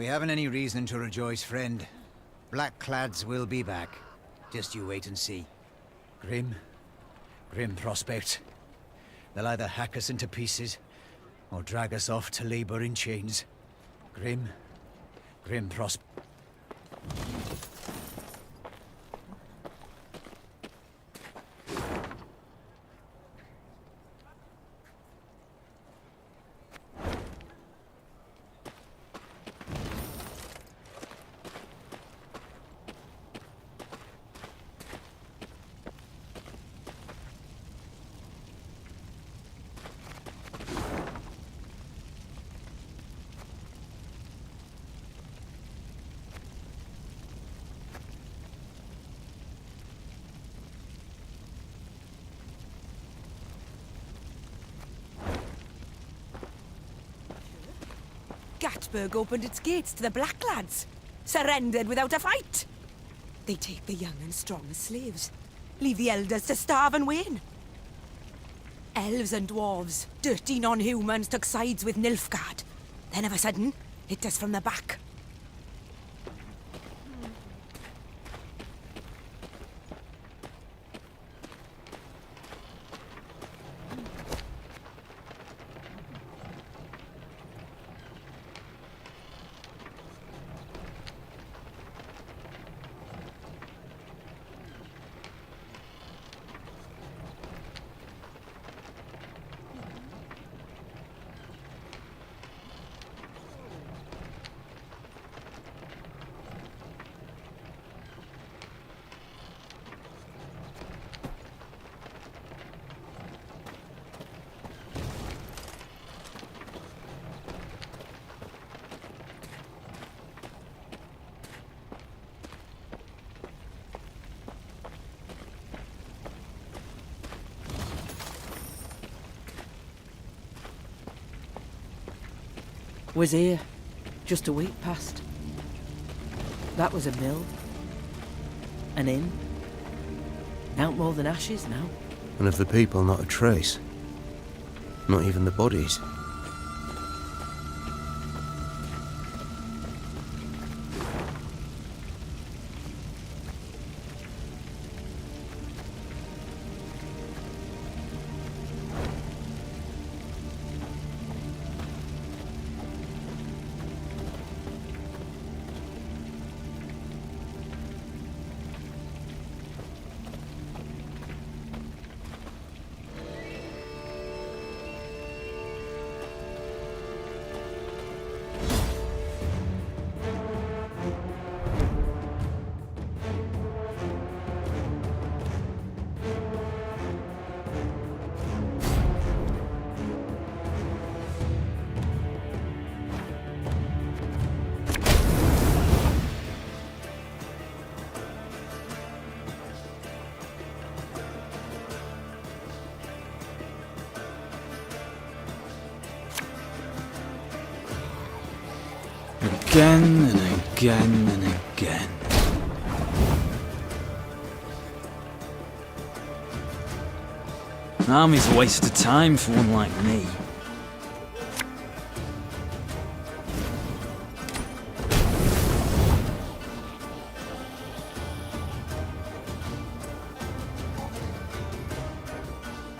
We haven't any reason to rejoice, friend. Blackclads will be back. Just you wait and see. Grim prospect. They'll either hack us into pieces, or drag us off to labor in chains. Grim prospect. Gatburg opened its gates to the Blackclads, surrendered without a fight. They take the young and strong as slaves, leave the elders to starve and wane. Elves and dwarves, dirty non-humans, took sides with Nilfgaard. Then of a sudden, hit us from the back. Was here, just a week past. That was a mill. An inn. Out more than ashes now. And of the people, not a trace. Not even the bodies. Again and again and again. An army's a waste of time for one like me.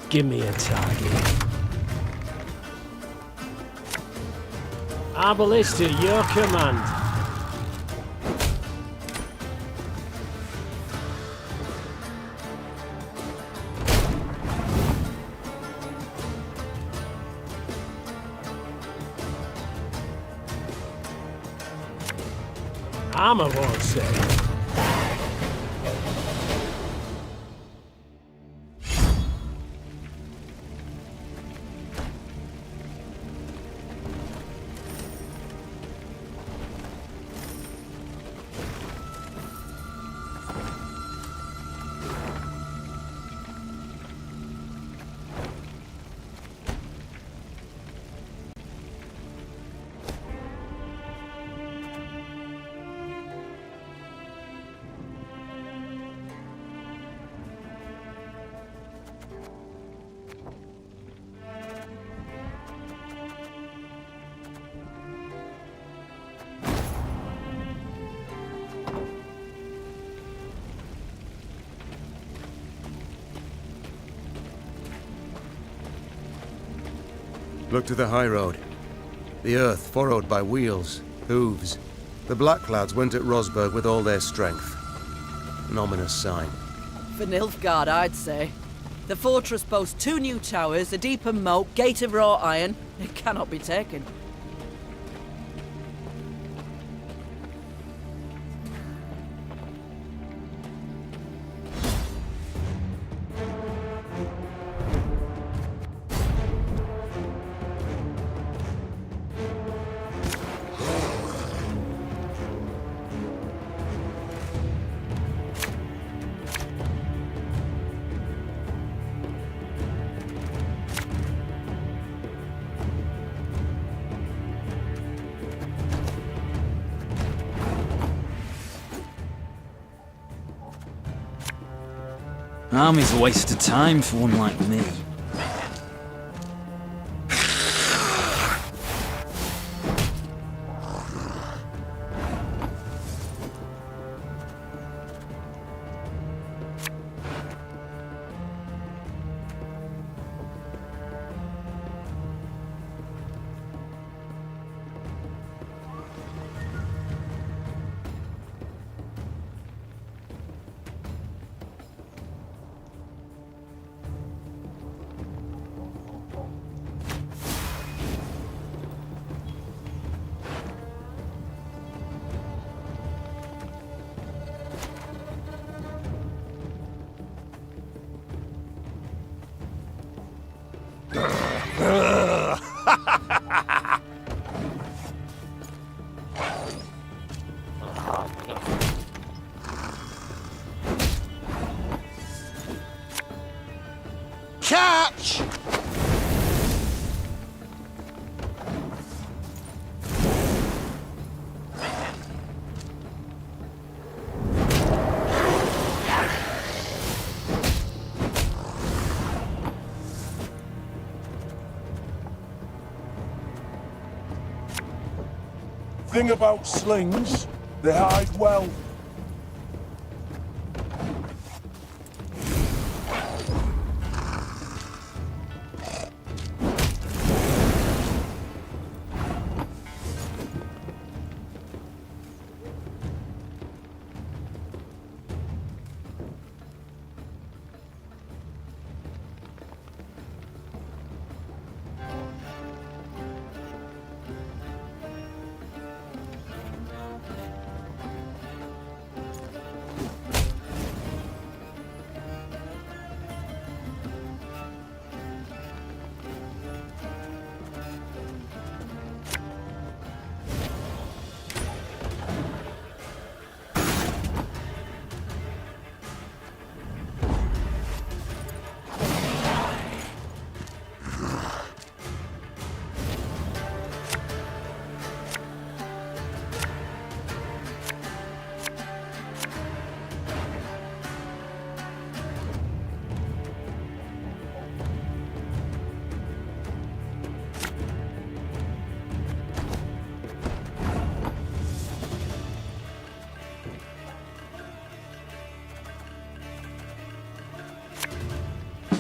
Give me a target. Our ballista, your command. Armor won't say. Look to the high road. The earth furrowed by wheels, hooves. The Blackclads went at Rosberg with all their strength. An ominous sign. For Nilfgaard, I'd say. The fortress boasts 2 new towers, a deeper moat, gate of wrought iron. It cannot be taken. Army's a waste of time for one like me. Catch! Thing about slings, they hide well.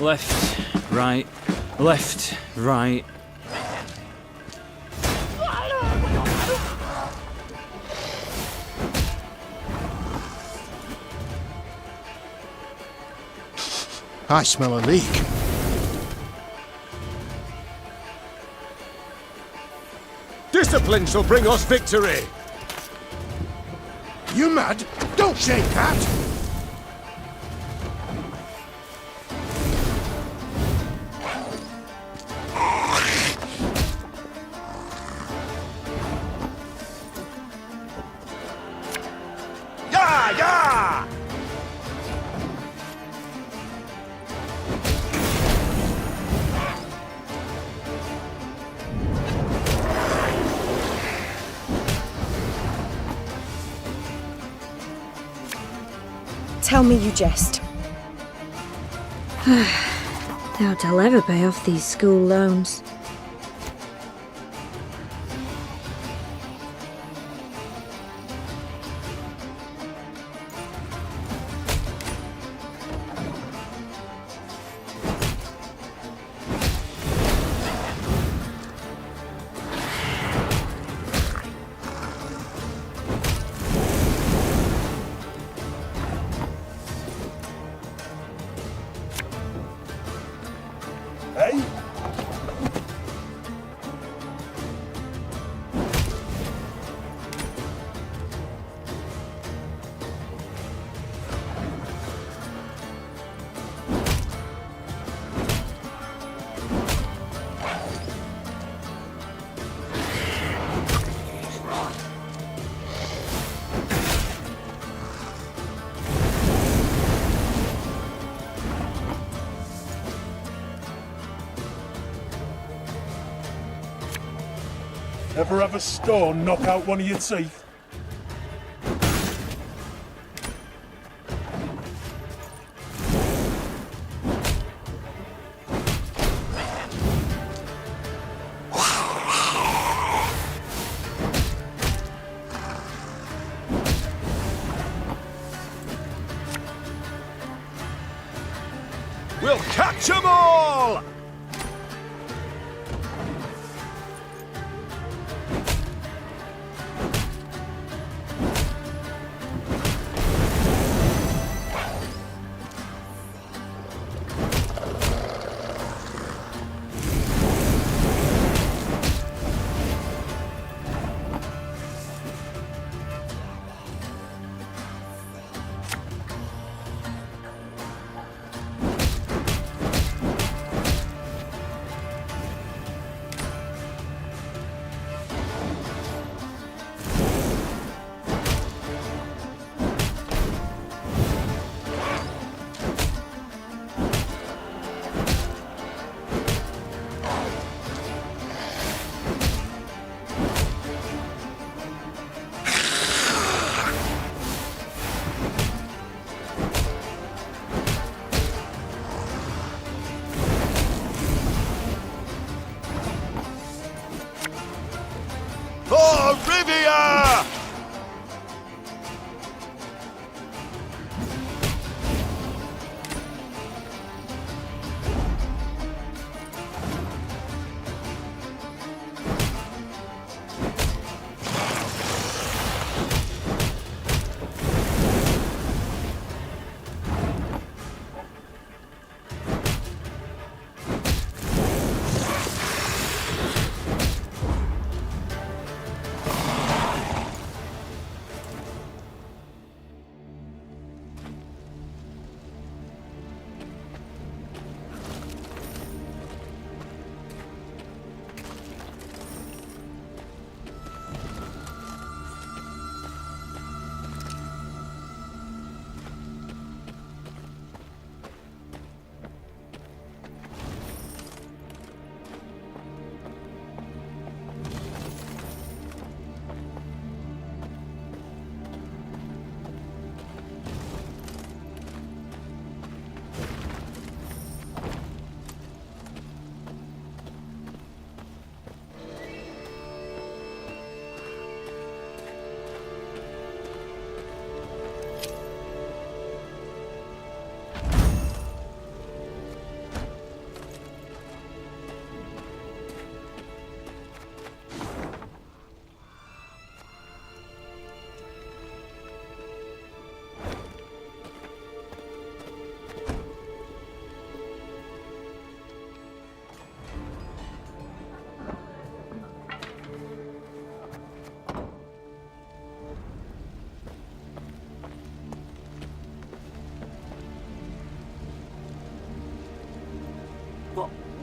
Left, right, left, right. I smell a leak. Discipline shall bring us victory! You mad? Don't shake that! Yeah, yeah! Tell me you jest. Doubt I'll ever pay off these school loans. Ever have a stone knock out one of your teeth? We'll catch 'em all! For Rivia!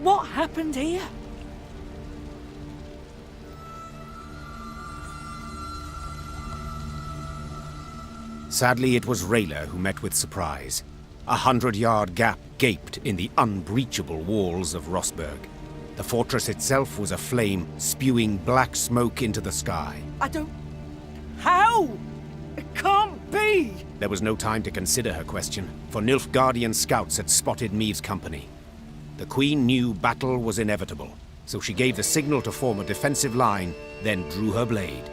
What happened here? Sadly, it was Rayla who met with surprise. 100-yard gap gaped in the unbreachable walls of Rosberg. The fortress itself was aflame, spewing black smoke into the sky. I don't... How? It can't be! There was no time to consider her question, for Nilfgaardian scouts had spotted Meave's company. The Queen knew battle was inevitable, so she gave the signal to form a defensive line, then drew her blade.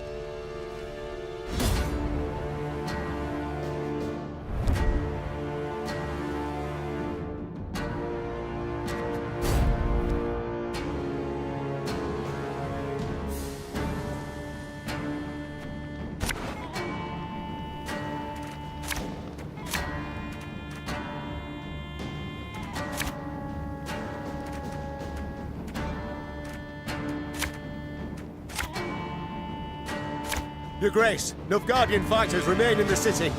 Your Grace, Nilfgaardian fighters remain in the city.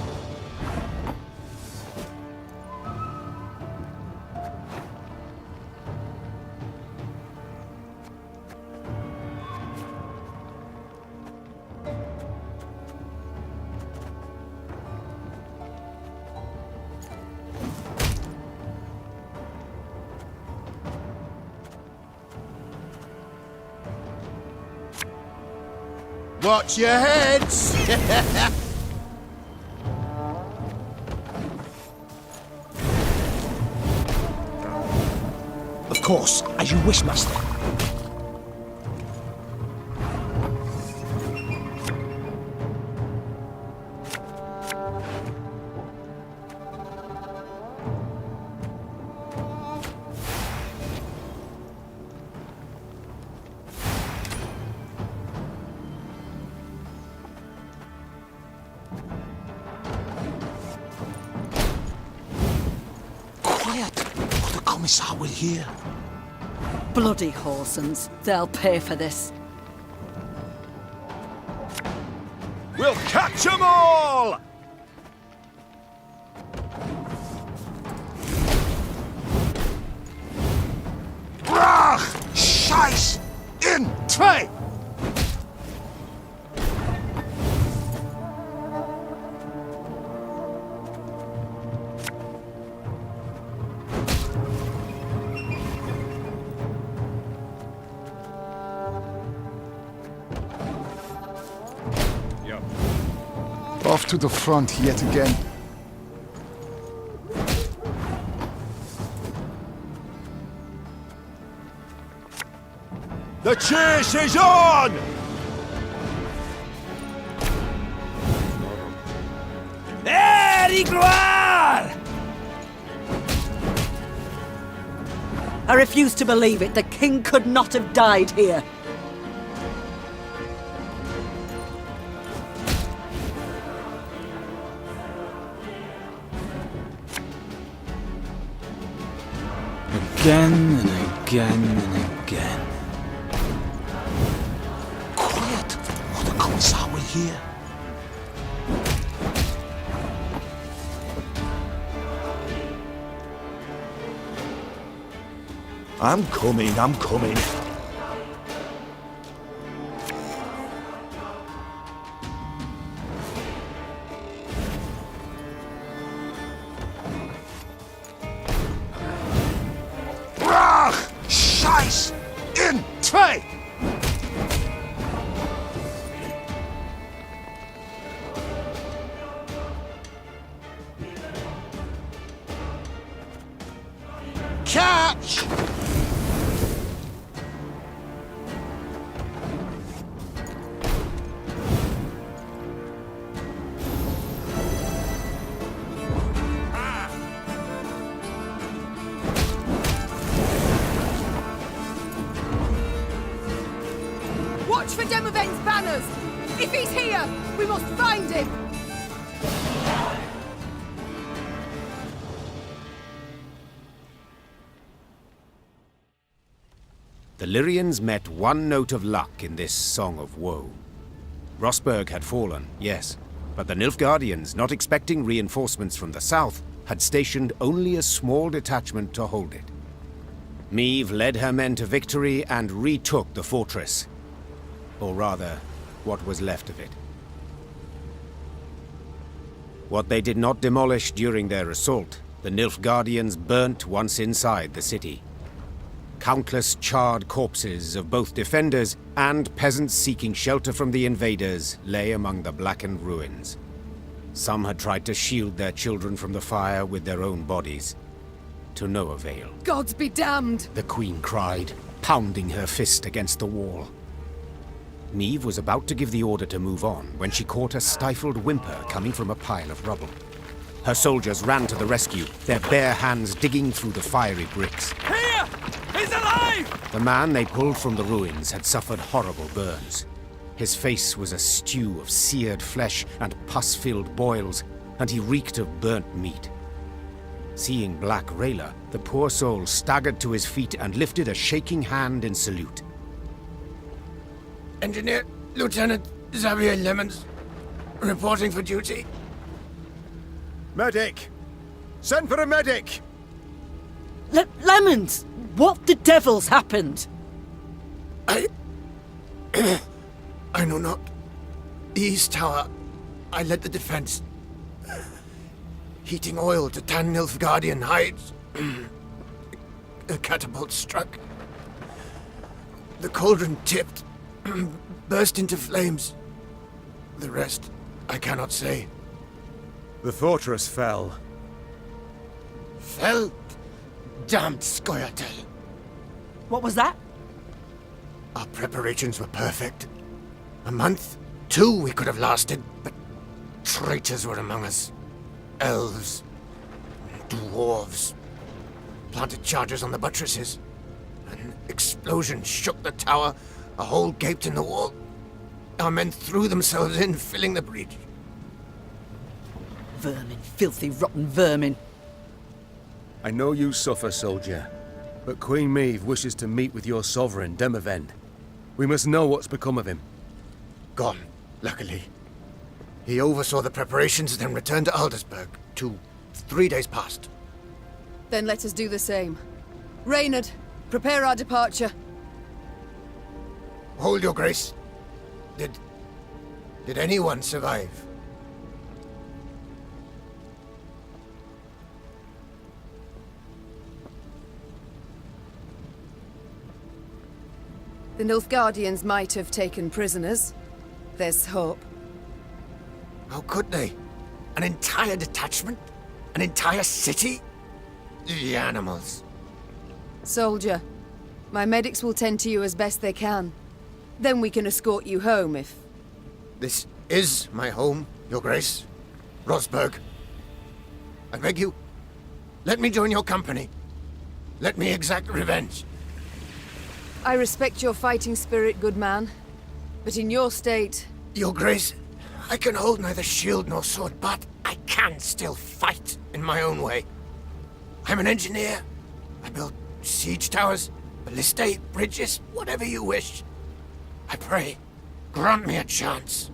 Watch your heads! Of course, as you wish, master. Quiet, or the commissar will hear. Bloody Horsens. They'll pay for this. We'll catch 'em all! Brach! Scheiß! In! Zwei! Off to the front yet again. The chase is on! I refuse to believe it. The king could not have died here. Again and again and again. Quiet, or the commissar will hear. I'm coming, I'm coming. Brach! Scheiß! In! Zwei! Catch! Watch for Demoven's banners! If he's here, we must find him! The Lyrians met one note of luck in this song of woe. Rosberg had fallen, yes, but the Nilfgaardians, not expecting reinforcements from the south, had stationed only a small detachment to hold it. Meve led her men to victory and retook the fortress. Or rather, what was left of it. What they did not demolish during their assault, the Nilfgaardians burnt once inside the city. Countless charred corpses of both defenders and peasants seeking shelter from the invaders lay among the blackened ruins. Some had tried to shield their children from the fire with their own bodies. To no avail. Gods be damned! The queen cried, pounding her fist against the wall. Meve was about to give the order to move on when she caught a stifled whimper coming from a pile of rubble. Her soldiers ran to the rescue, their bare hands digging through the fiery bricks. Here! He's alive! The man they pulled from the ruins had suffered horrible burns. His face was a stew of seared flesh and pus-filled boils, and he reeked of burnt meat. Seeing Black Rayla, the poor soul staggered to his feet and lifted a shaking hand in salute. Engineer Lieutenant Xavier Lemons, reporting for duty. Medic! Send for a medic! Lemons! What the devil's happened? I know not. The East Tower. I led the defense. Heating oil to tan Nilfgaardian hides. A catapult struck. The cauldron tipped, burst into flames. The rest, I cannot say. The fortress fell. Fell? Damned Scoia'tael. What was that? Our preparations were perfect. A month, 2 we could have lasted, but traitors were among us. Elves, dwarves. Planted charges on the buttresses. An explosion shook the tower, a hole gaped in the wall. Our men threw themselves in, filling the breach. Vermin, filthy, rotten vermin. I know you suffer, soldier, but Queen Maeve wishes to meet with your sovereign, Demavend. We must know what's become of him. Gone, luckily. He oversaw the preparations, then returned to Aldersburg 3 days past. Then let us do the same. Reynard, prepare our departure. Hold your grace. Did anyone survive? The Nilfgaardians might have taken prisoners. There's hope. How could they? An entire detachment? An entire city? The animals. Soldier, my medics will tend to you as best they can. Then we can escort you home if... This is my home, your grace. Rosberg. I beg you, let me join your company. Let me exact revenge. I respect your fighting spirit, good man. But in your state... Your grace, I can hold neither shield nor sword, but I can still fight in my own way. I'm an engineer. I build siege towers, ballistae, bridges, whatever you wish. I pray, grant me a chance.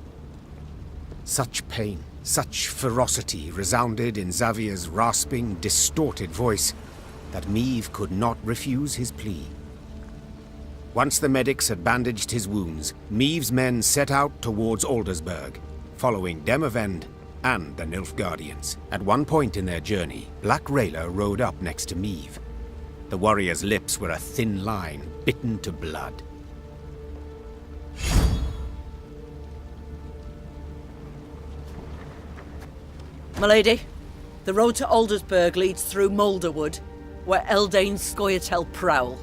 Such pain, such ferocity resounded in Xavier's rasping, distorted voice that Maeve could not refuse his plea. Once the medics had bandaged his wounds, Maeve's men set out towards Aldersburg, following Demavend and the Nilfgaardians. At one point in their journey, Black Rayla rode up next to Maeve. The warrior's lips were a thin line, bitten to blood. Milady, the road to Aldersburg leads through Moulderwood, where Eldain Scoia'tael prowl.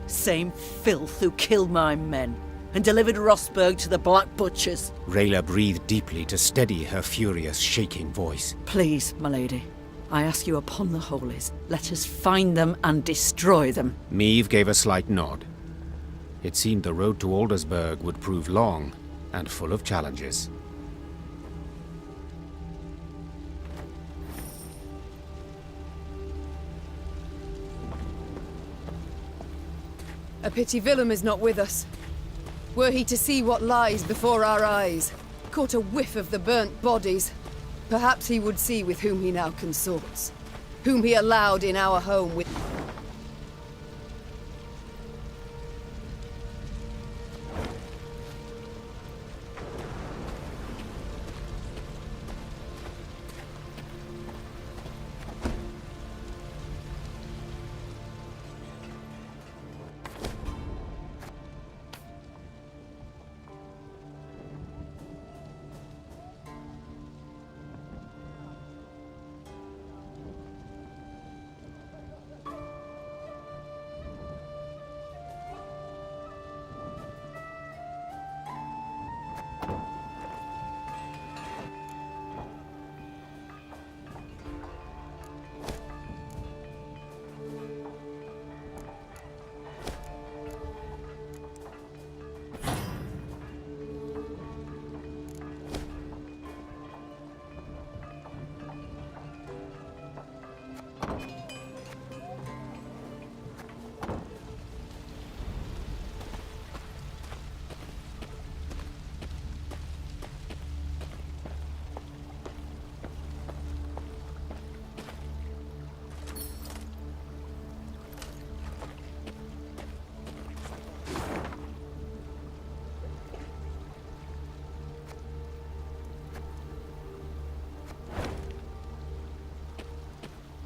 Same filth who killed my men and delivered Rosberg to the Black Butchers. Rayla breathed deeply to steady her furious, shaking voice. Please, milady, I ask you upon the holies, let us find them and destroy them. Maeve gave a slight nod. It seemed the road to Aldersburg would prove long and full of challenges. A pity Willem is not with us. Were he to see what lies before our eyes, caught a whiff of the burnt bodies, perhaps he would see with whom he now consorts, whom he allowed in our home with...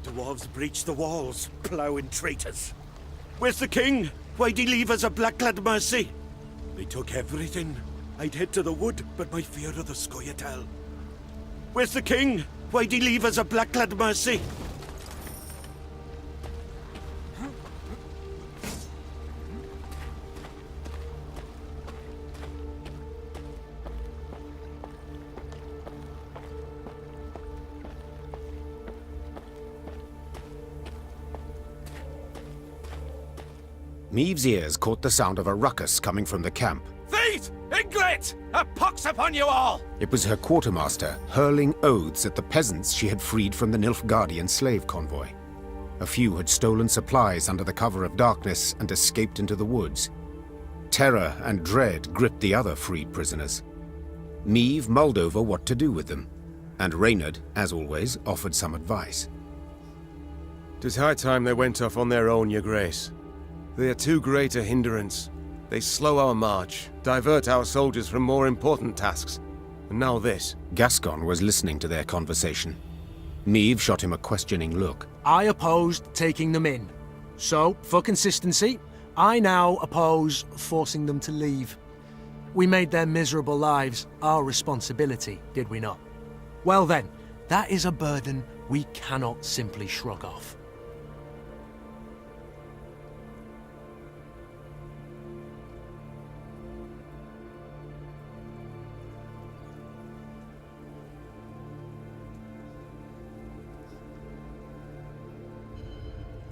Dwarves breached the walls, ploughing traitors. Where's the king? Why'd he leave us a black lad mercy? They took everything, I'd head to the wood, but my fear of the Scoia'tael. Where's the king? Why'd he leave us a blacklad mercy? Meave's ears caught the sound of a ruckus coming from the camp. Thieves! Inglet! A pox upon you all! It was her quartermaster hurling oaths at the peasants she had freed from the Nilfgaardian slave convoy. A few had stolen supplies under the cover of darkness and escaped into the woods. Terror and dread gripped the other freed prisoners. Meave mulled over what to do with them, and Reynard, as always, offered some advice. 'Tis high time they went off on their own, your grace. They are too great a hindrance. They slow our march, divert our soldiers from more important tasks. And now this. Gascon was listening to their conversation. Meave shot him a questioning look. I opposed taking them in. So, for consistency, I now oppose forcing them to leave. We made their miserable lives our responsibility, did we not? Well then, that is a burden we cannot simply shrug off.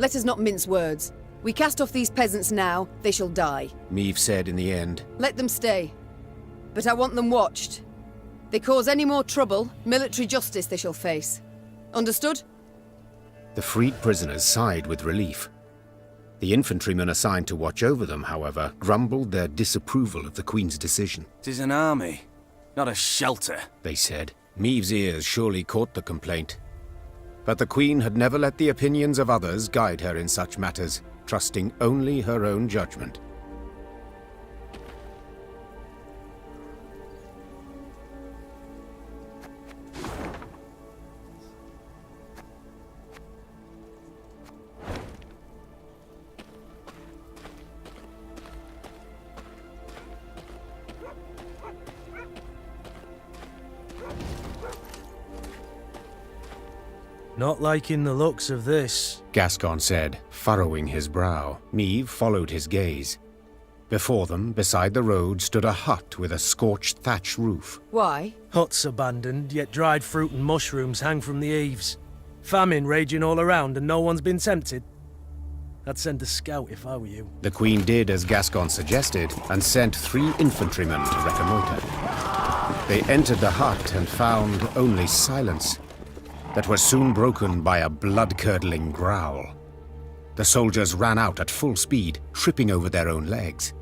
Let us not mince words. We cast off these peasants now, they shall die. Meave said in the end. Let them stay. But I want them watched. They cause any more trouble, military justice they shall face. Understood? The freed prisoners sighed with relief. The infantrymen assigned to watch over them, however, grumbled their disapproval of the Queen's decision. "'Tis an army, not a shelter," they said. Meave's ears surely caught the complaint. But the Queen had never let the opinions of others guide her in such matters, trusting only her own judgment. Not liking the looks of this, Gascon said, furrowing his brow. Meave followed his gaze. Before them, beside the road, stood a hut with a scorched thatch roof. Why? Huts abandoned, yet dried fruit and mushrooms hang from the eaves. Famine raging all around and no one's been tempted. I'd send a scout if I were you. The Queen did as Gascon suggested, and sent 3 infantrymen to reconnoiter. They entered the hut and found only silence, that was soon broken by a blood-curdling growl. The soldiers ran out at full speed, tripping over their own legs.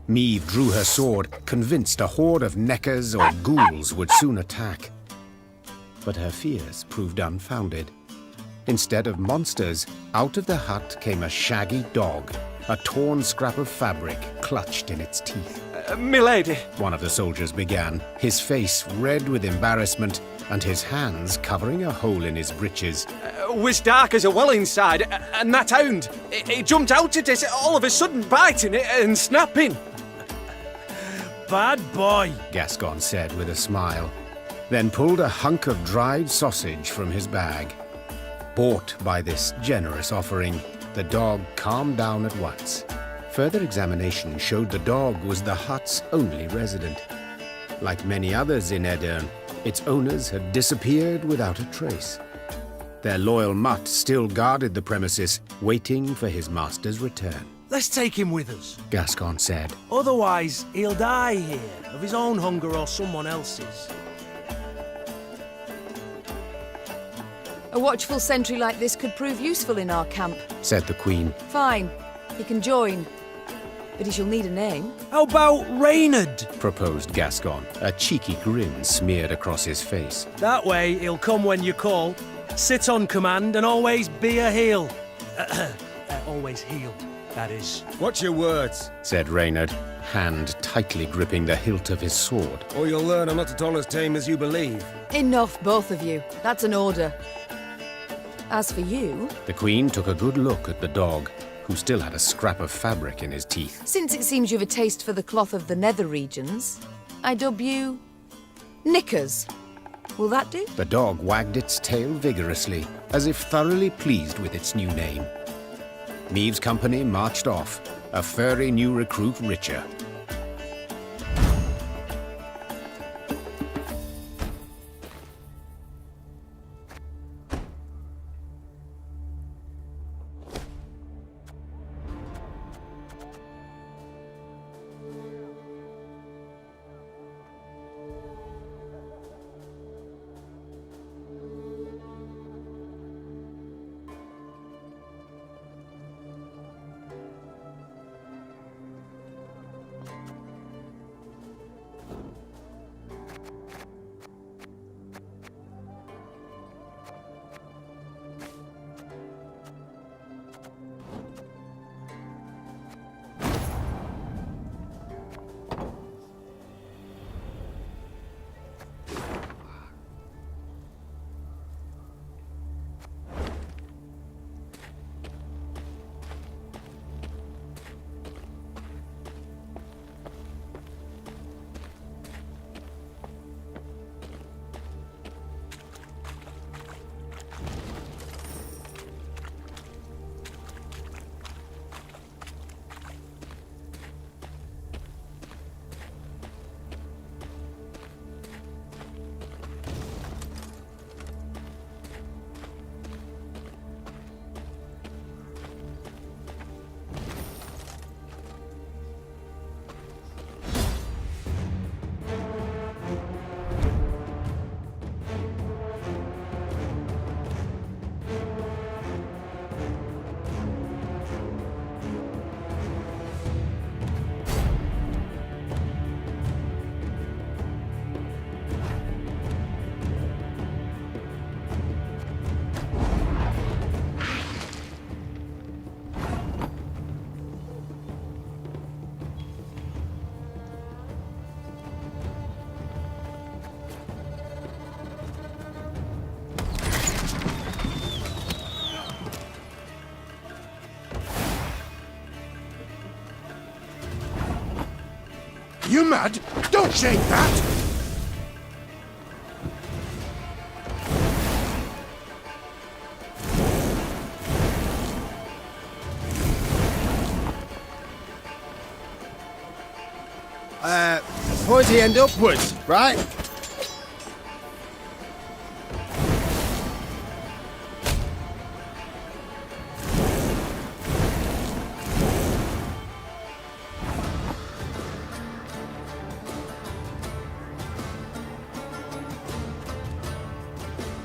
Meave drew her sword, convinced a horde of neckers or ghouls would soon attack. But her fears proved unfounded. Instead of monsters, out of the hut came a shaggy dog, a torn scrap of fabric clutched in its teeth. "Milady," one of the soldiers began, his face red with embarrassment and his hands covering a hole in his breeches. "Was dark as a well inside, and that hound, it jumped out at us all of a sudden, biting it and snapping." Bad boy, Gascon said with a smile, then pulled a hunk of dried sausage from his bag. Bought by this generous offering, the dog calmed down at once. Further examination showed the dog was the hut's only resident. Like many others in Aedirn, its owners had disappeared without a trace. Their loyal mutt still guarded the premises, waiting for his master's return. let's take him with us. Gascon said. Otherwise, he'll die here, of his own hunger or someone else's. A watchful sentry like this could prove useful in our camp, said the Queen. Fine, he can join. But he shall need a name. How about Reynard? Proposed Gascon. A cheeky grin smeared across his face. That way, he'll come when you call, sit on command, and always be a heel. Always healed, that is. Watch your words, said Reynard, hand tightly gripping the hilt of his sword. or you'll learn I'm not at all as tame as you believe. Enough, both of you. That's an order. As for you... The Queen took a good look at the dog, who still had a scrap of fabric in his teeth. Since it seems you've a taste for the cloth of the nether regions, I dub you... Knickers. Will that do? The dog wagged its tail vigorously, as if thoroughly pleased with its new name. Neve's company marched off, a furry new recruit richer. You mad? Don't shake that! Pointy end upwards, right?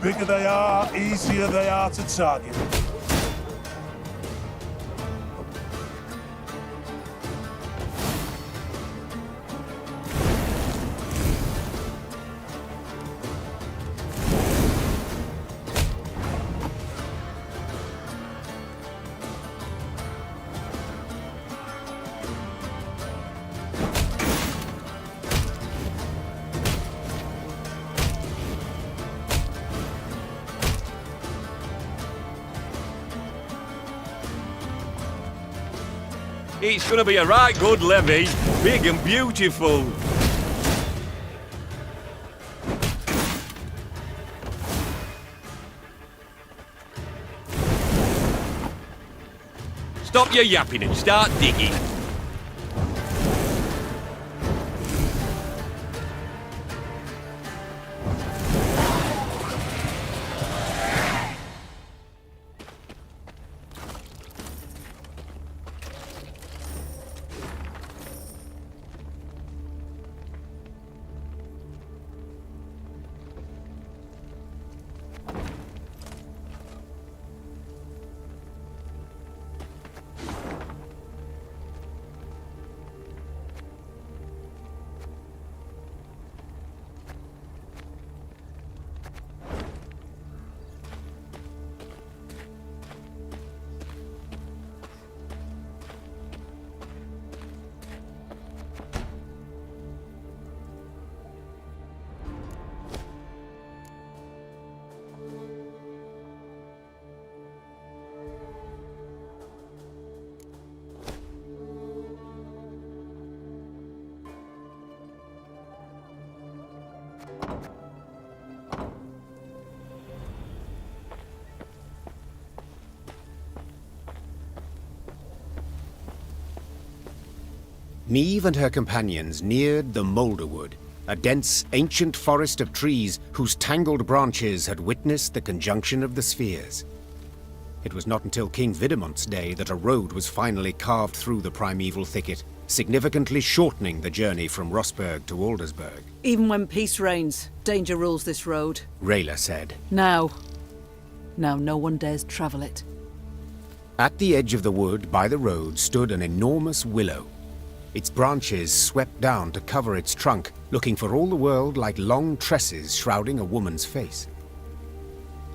Bigger they are, easier they are to target. It's gonna be a right good levy, big and beautiful. Stop your yapping and start digging. Meve and her companions neared the Moulderwood, a dense, ancient forest of trees whose tangled branches had witnessed the conjunction of the spheres. It was not until King Vidamont's day that a road was finally carved through the primeval thicket, significantly shortening the journey from Rossburg to Aldersburg. Even when peace reigns, danger rules this road. Rayla said. Now no one dares travel it. At the edge of the wood by the road stood an enormous willow. Its branches swept down to cover its trunk, looking for all the world like long tresses shrouding a woman's face.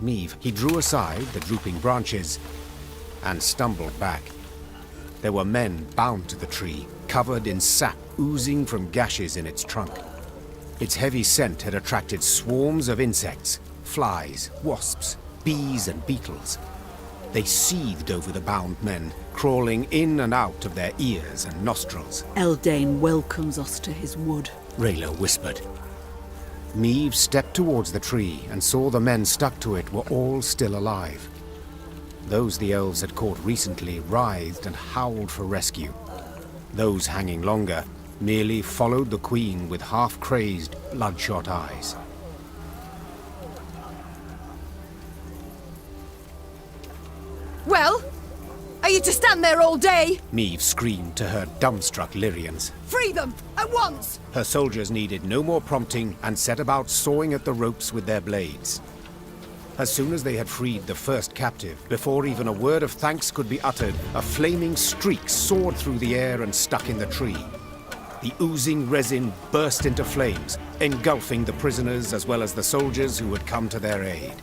Meve, he drew aside the drooping branches and stumbled back. There were men bound to the tree, covered in sap oozing from gashes in its trunk. Its heavy scent had attracted swarms of insects, flies, wasps, bees and beetles. They seethed over the bound men, crawling in and out of their ears and nostrils. Eldane welcomes us to his wood, Rayla whispered. Meve stepped towards the tree and saw the men stuck to it were all still alive. Those the elves had caught recently writhed and howled for rescue. Those hanging longer merely followed the queen with half-crazed, bloodshot eyes. Well, are you to stand there all day? Meve screamed to her dumbstruck Lyrians. Free them, at once! Her soldiers needed no more prompting and set about sawing at the ropes with their blades. As soon as they had freed the first captive, before even a word of thanks could be uttered, a flaming streak soared through the air and stuck in the tree. The oozing resin burst into flames, engulfing the prisoners as well as the soldiers who had come to their aid.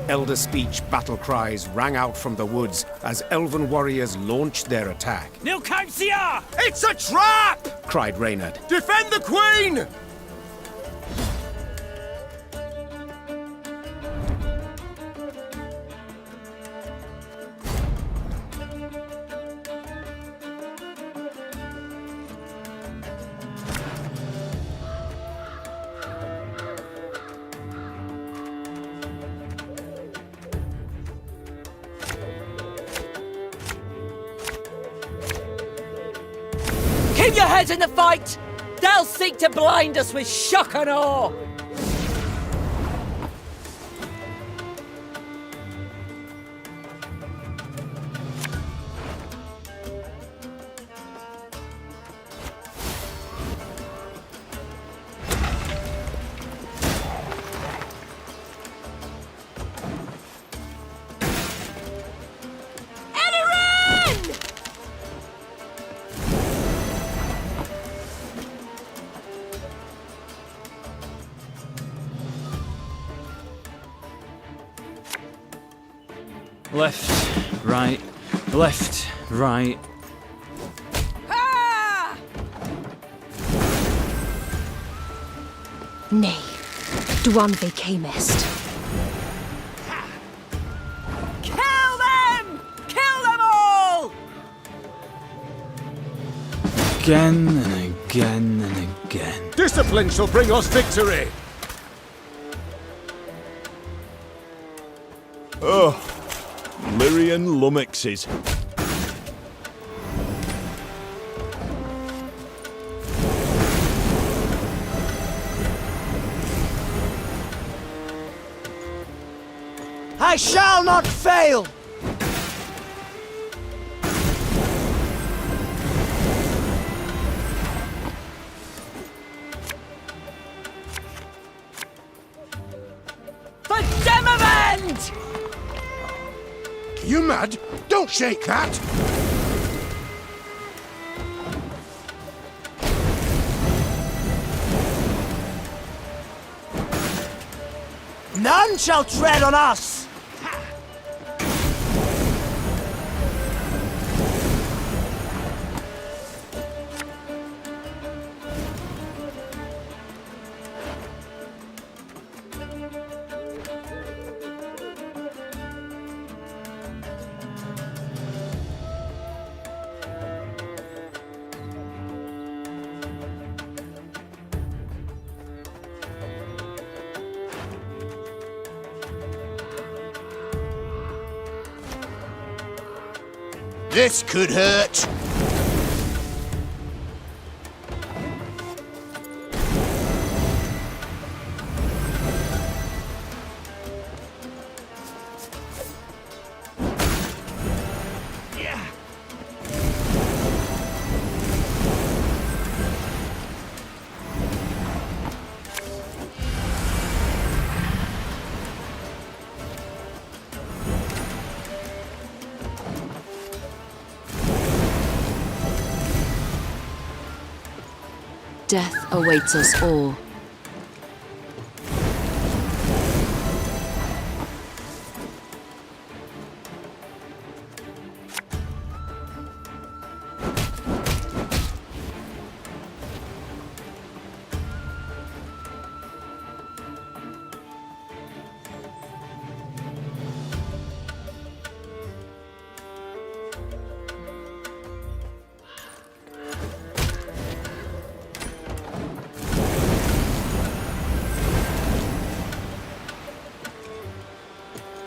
Elder speech battle cries rang out from the woods as elven warriors launched their attack. Nilkaimsia! It's a trap! Cried Reynard. Defend the Queen! keep your heads in the fight! They'll seek to blind us with shock and awe! Left, right, left, right. Ah! Nay, Dwan Vacamest. Kill them! Kill them all! Again and again and again. Discipline shall bring us victory! Oh, Lyrian lummoxes. I shall not fail! For Demavend! You mad? Don't shake that! None shall tread on us! This could hurt. Death awaits us all.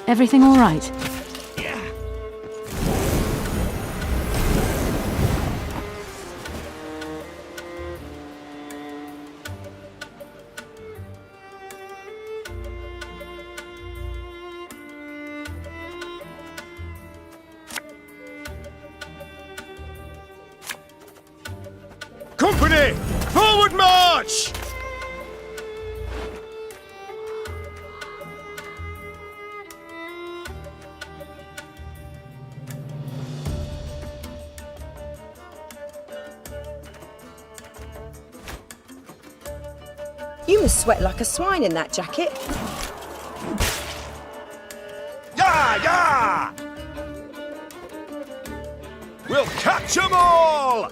Everything all right? Company! Forward march! You must sweat like a swine in that jacket. Yeah, yeah! We'll catch 'em all!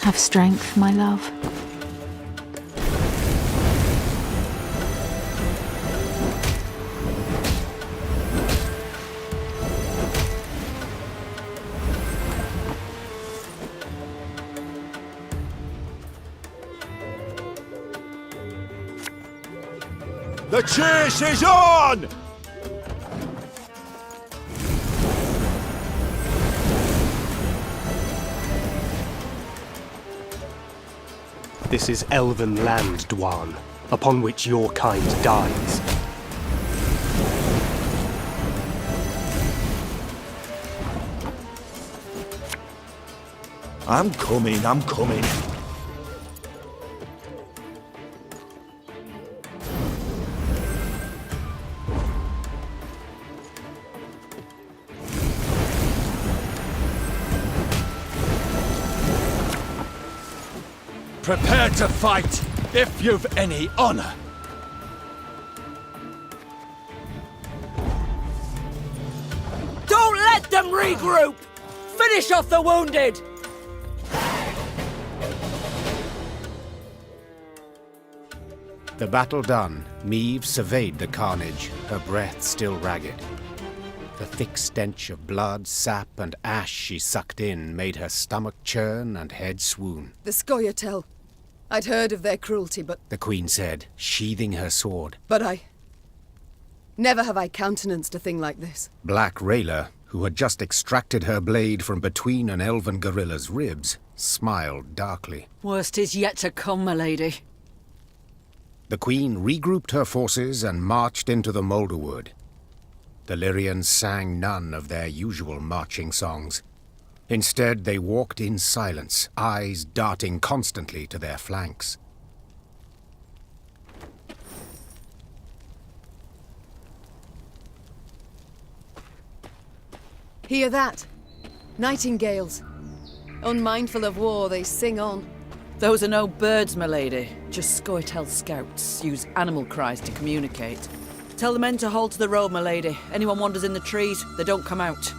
Have strength, my love. The chase is on! This is elven land, Dwan, upon which your kind dies. I'm coming, I'm coming. Prepare to fight, if you've any honor. Don't let them regroup! Finish off the wounded! The battle done, Meve surveyed the carnage, her breath still ragged. The thick stench of blood, sap, and ash she sucked in made her stomach churn and head swoon. The Scoia'tael. I'd heard of their cruelty, but... The Queen said, sheathing her sword. But never have I countenanced a thing like this. Black Rayla, who had just extracted her blade from between an elven gorilla's ribs, smiled darkly. Worst is yet to come, my lady. The Queen regrouped her forces and marched into the Moulderwood. The Lyrians sang none of their usual marching songs. Instead, they walked in silence, eyes darting constantly to their flanks. Hear that? Nightingales. Unmindful of war, they sing on. Those are no birds, my lady. Just Scoia'tael scouts use animal cries to communicate. Tell the men to hold to the road, my lady. Anyone wanders in the trees, they don't come out.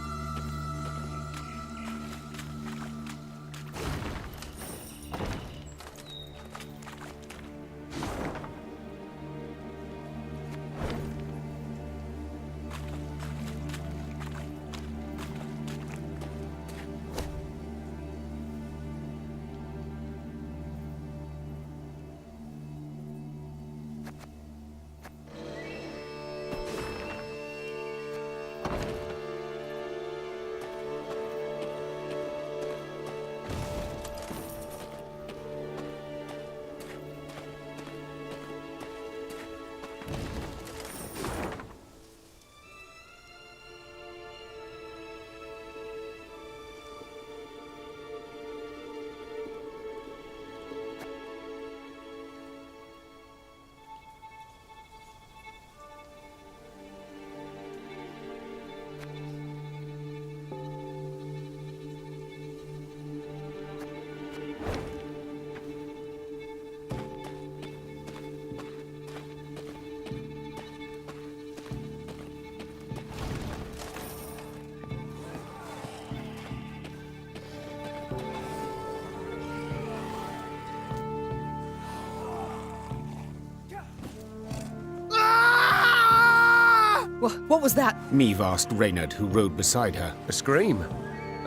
What was that? Meve asked Reynard, who rode beside her. A scream.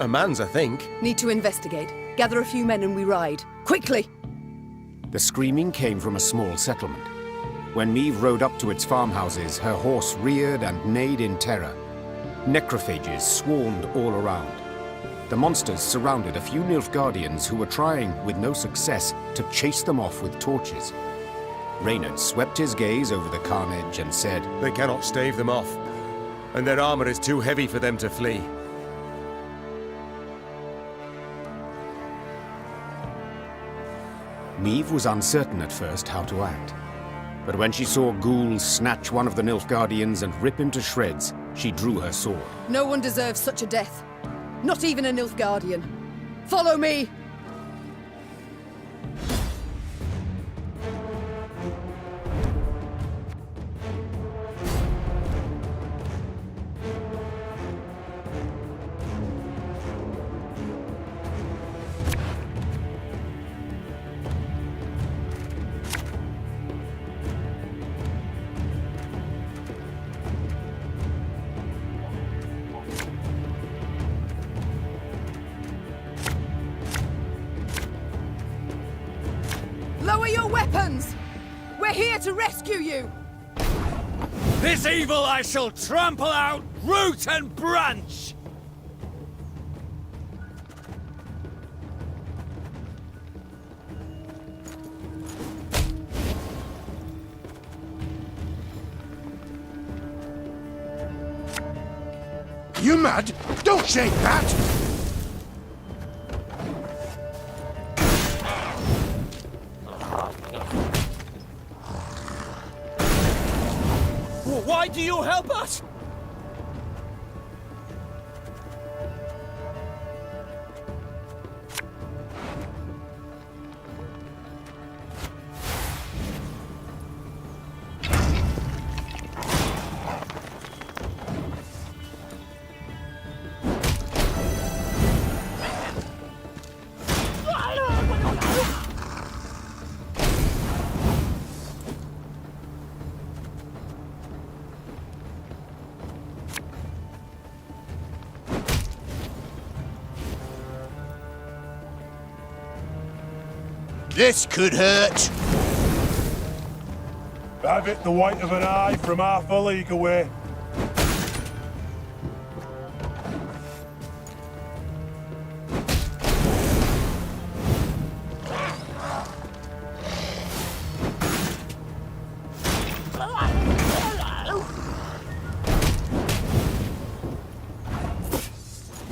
A man's, I think. Need to investigate. Gather a few men and we ride. Quickly! The screaming came from a small settlement. When Meve rode up to its farmhouses, her horse reared and neighed in terror. Necrophages swarmed all around. The monsters surrounded a few Nilfgaardians who were trying, with no success, to chase them off with torches. Reynard swept his gaze over the carnage and said, They cannot stave them off, and their armor is too heavy for them to flee. Meve was uncertain at first how to act. But when she saw ghouls snatch one of the Nilfgaardians and rip him to shreds, she drew her sword. No one deserves such a death. Not even a Nilfgaardian. Follow me! Lower your weapons! We're here to rescue you! This evil I shall trample out, root and branch! You mad? Don't shake that! Why do you help us? This could hurt. Have it the white of an eye from half a league away.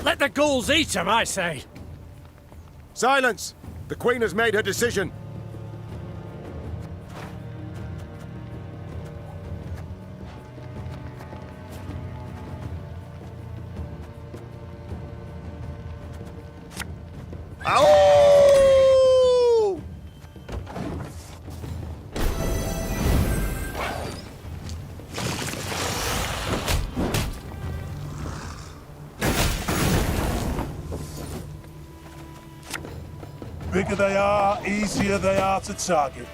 Let the ghouls eat him, I say. Silence! The Queen has made her decision. Ow! Bigger they are, easier they are to target.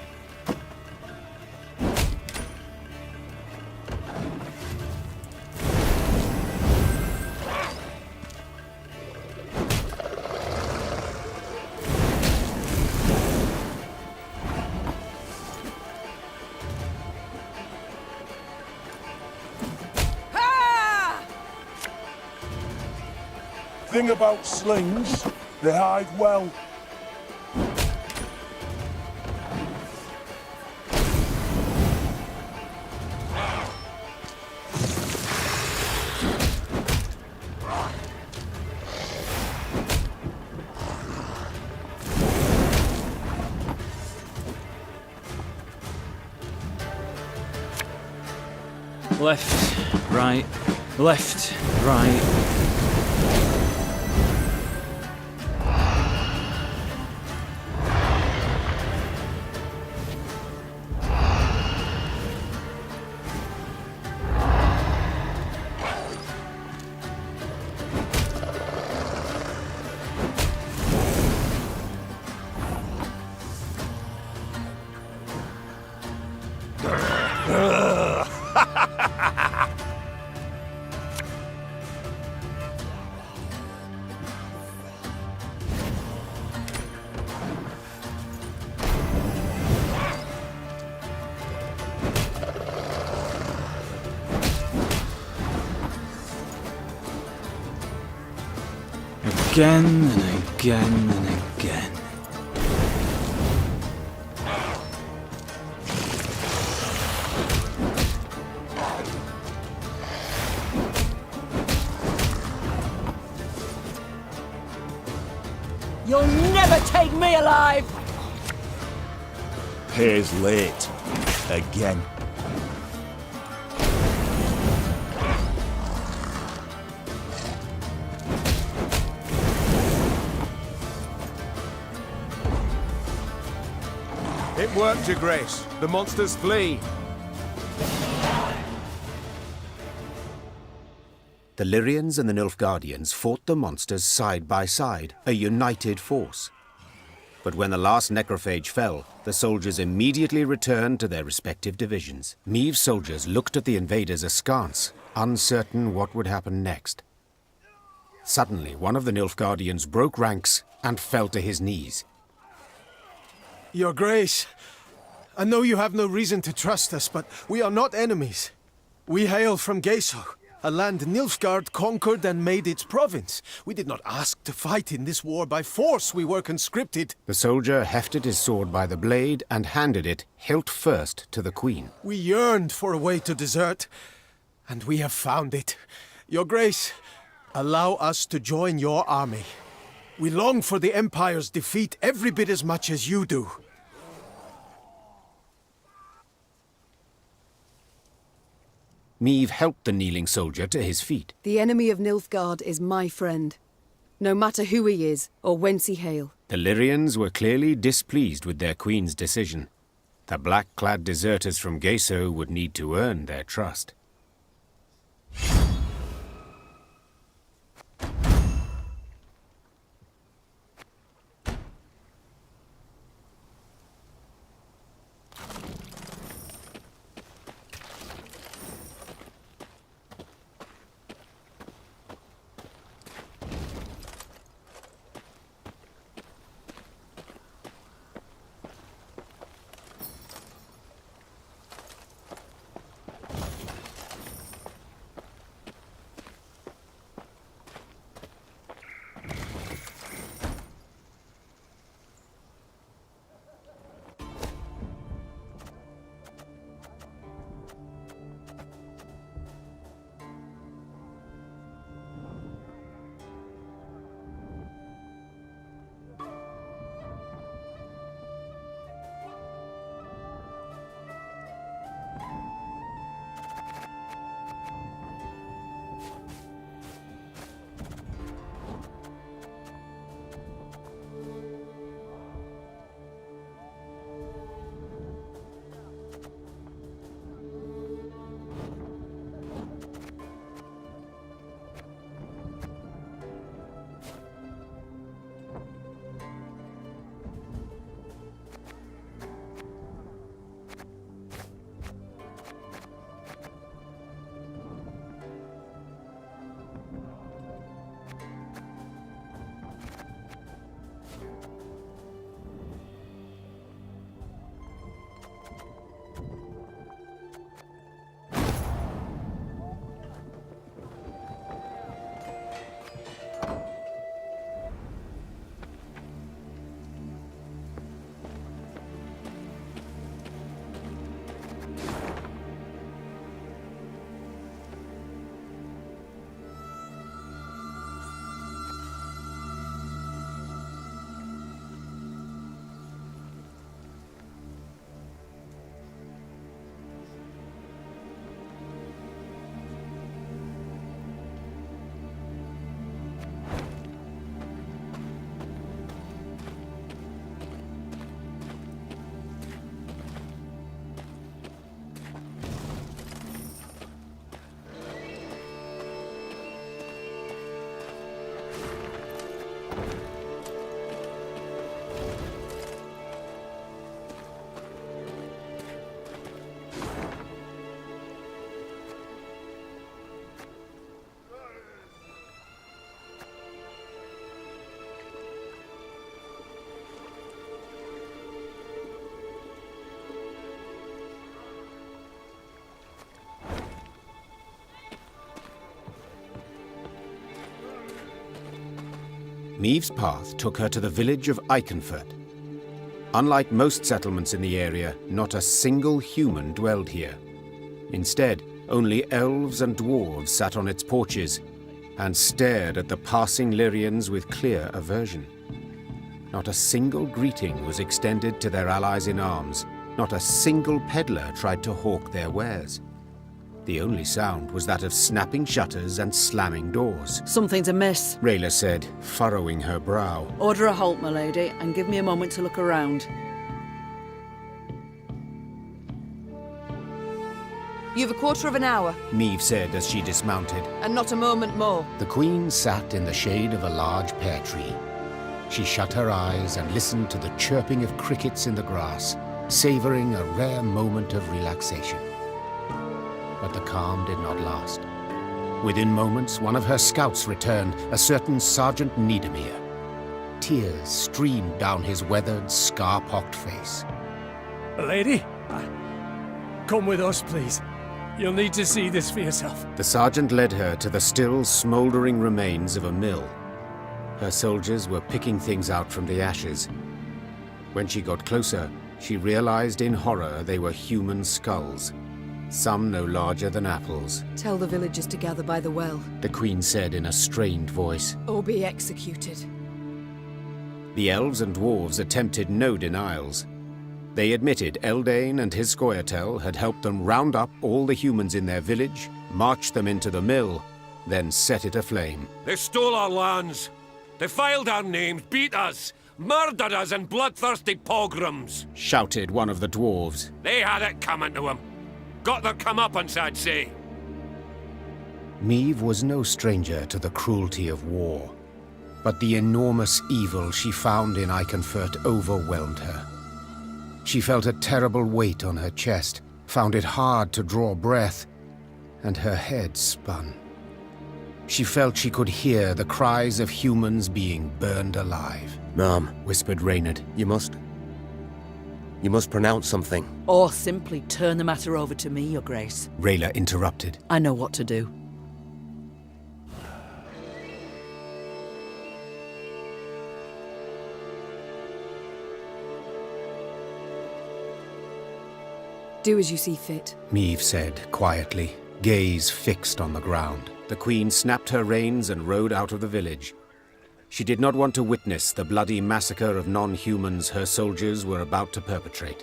Thing about slings, they hide well. Left, right, left, right. Again and again and again. You'll never take me alive! Here's late. Again. It worked, Your Grace. The monsters flee. The Lyrians and the Nilfgaardians fought the monsters side by side, a united force. But when the last necrophage fell, the soldiers immediately returned to their respective divisions. Meave's soldiers looked at the invaders askance, uncertain what would happen next. Suddenly, one of the Nilfgaardians broke ranks and fell to his knees. Your Grace, I know you have no reason to trust us, but we are not enemies. We hail from Geso, a land Nilfgaard conquered and made its province. We did not ask to fight in this war by force. We were conscripted. The soldier hefted his sword by the blade and handed it, hilt first, to the Queen. We yearned for a way to desert, and we have found it. Your Grace, allow us to join your army. We long for the Empire's defeat every bit as much as you do. Meave helped the kneeling soldier to his feet. The enemy of Nilfgaard is my friend, no matter who he is or whence he hail. The Lyrians were clearly displeased with their queen's decision. The black-clad deserters from Geso would need to earn their trust. Maeve's path took her to the village of Iconfurt. Unlike most settlements in the area, not a single human dwelled here. Instead, only elves and dwarves sat on its porches and stared at the passing Lyrians with clear aversion. Not a single greeting was extended to their allies in arms. Not a single peddler tried to hawk their wares. The only sound was that of snapping shutters and slamming doors. Something's amiss, Rayla said, furrowing her brow. Order a halt, my lady, and give me a moment to look around. You've a quarter of an hour, Maeve said as she dismounted. and not a moment more. The Queen sat in the shade of a large pear tree. She shut her eyes and listened to the chirping of crickets in the grass, savouring a rare moment of relaxation. But the calm did not last. Within moments, one of her scouts returned, a certain Sergeant Niedermere. Tears streamed down his weathered, scar-pocked face. Lady? Come with us, please. You'll need to see this for yourself. The sergeant led her to the still, smouldering remains of a mill. Her soldiers were picking things out from the ashes. When she got closer, she realized in horror they were human skulls, some no larger than apples. Tell the villagers to gather by the well, The Queen said in a strained voice. or be executed. The elves and dwarves attempted no denials. They admitted Eldane and his Scoia'tael had helped them round up all the humans in their village, march them into the mill, then set it aflame. They stole our lands, defiled our names, beat us, murdered us in bloodthirsty pogroms. Shouted one of the dwarves. They had it coming to them. Got their comeuppance, I'd say. Maeve was no stranger to the cruelty of war, but the enormous evil she found in Iconfurt overwhelmed her. She felt a terrible weight on her chest, found it hard to draw breath, and her head spun. She felt she could hear the cries of humans being burned alive. Ma'am, whispered Reynard. You must pronounce something. Or simply turn the matter over to me, Your Grace. Rayla interrupted. I know what to do. Do as you see fit. Maeve said quietly, gaze fixed on the ground. The Queen snapped her reins and rode out of the village. She did not want to witness the bloody massacre of non-humans her soldiers were about to perpetrate.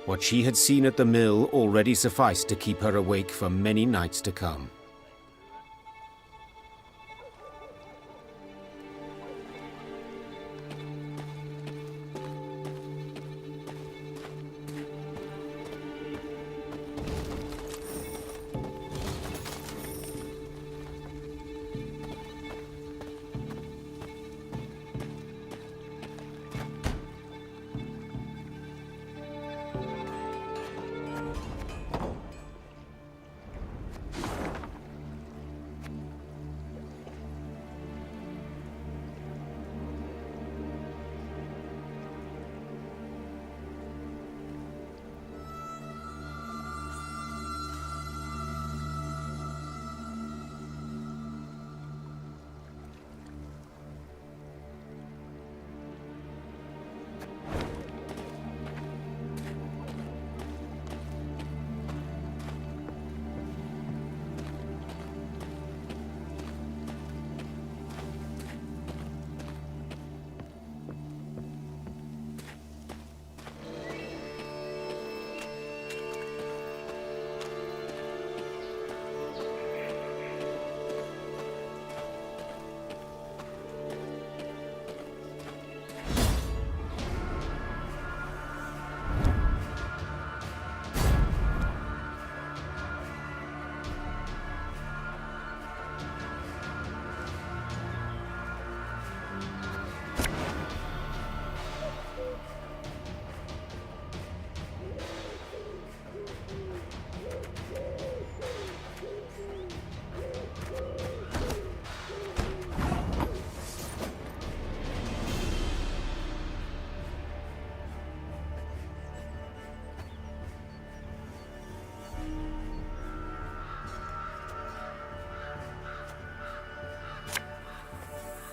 What she had seen at the mill already sufficed to keep her awake for many nights to come.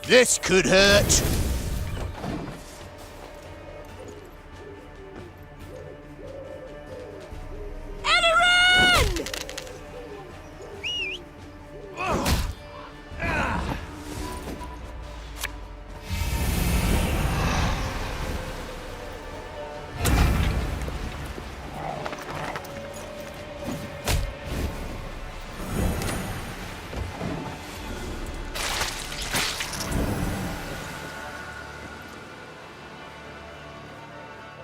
This could hurt.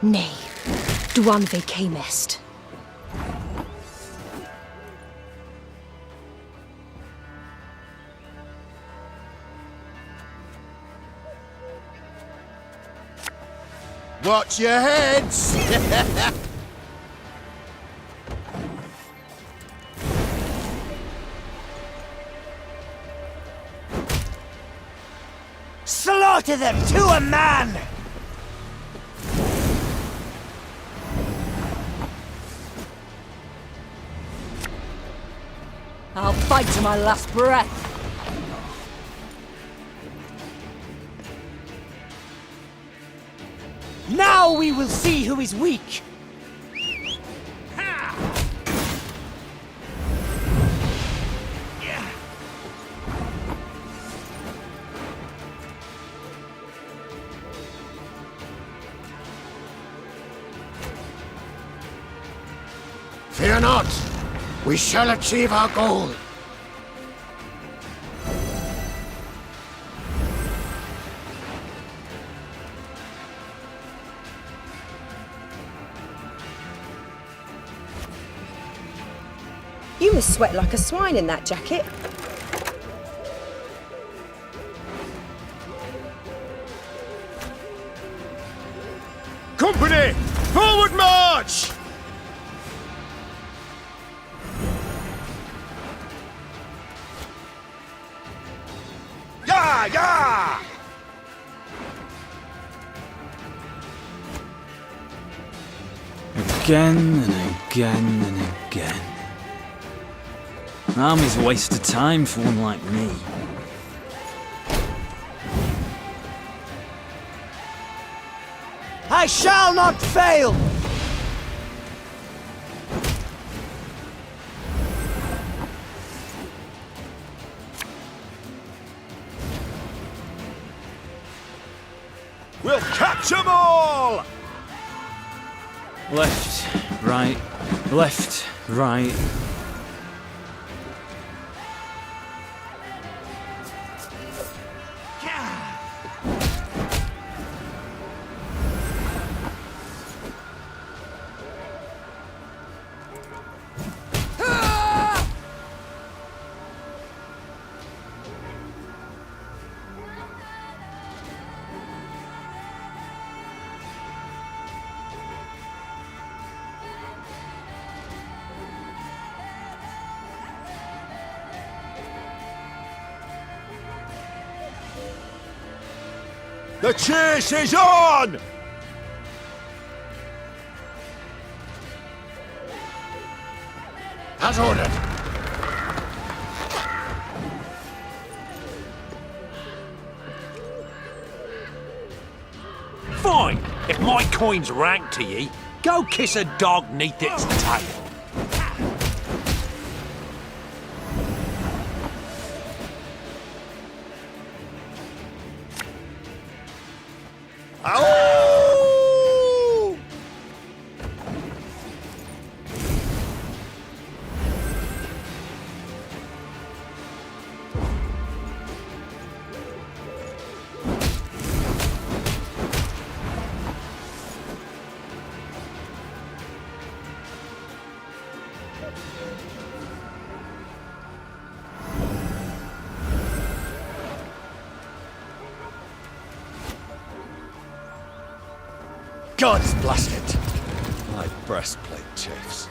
Nay, Dwan ve camest. Watch your heads! Slaughter them to a man! I'll fight to my last breath. Now we will see who is weak! Fear not! We shall achieve our goal! You must sweat like a swine in that jacket. Company! Forward march! Yeah, yeah! Again and again and again. An army's a waste of time for one like me. I shall not fail! We'll catch 'em all! Left, right, left, right. The chase is on! As ordered. Fine! If my coin's rank to ye, go kiss a dog neath its tail. Ow! God's blast it! My breastplate chafes.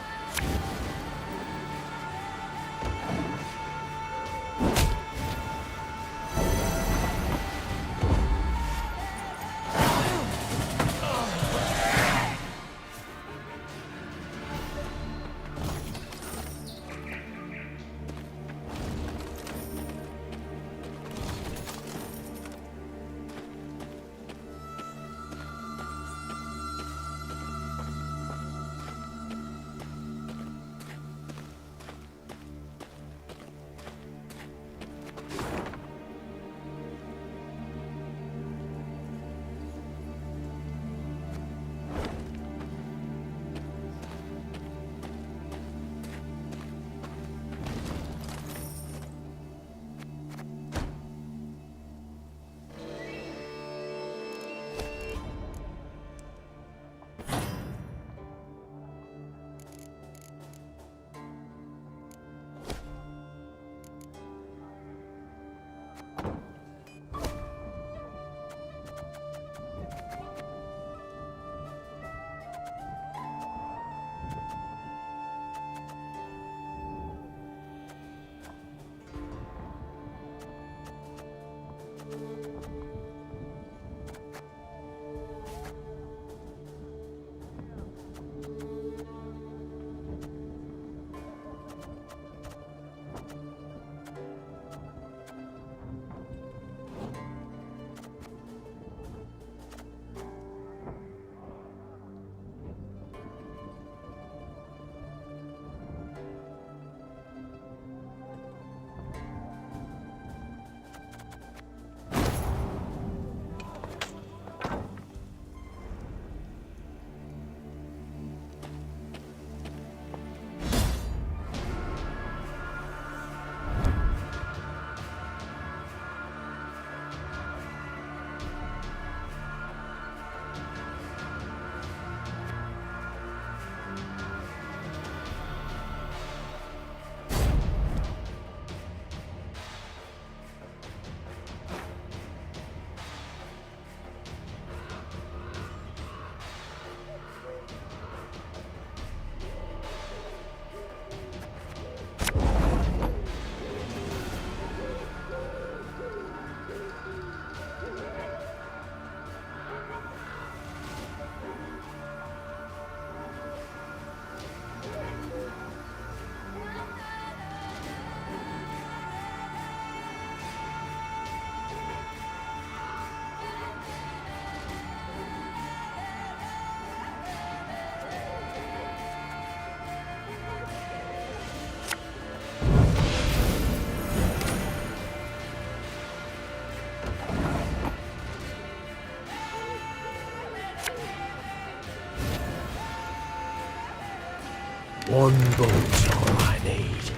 One bullet's all I need.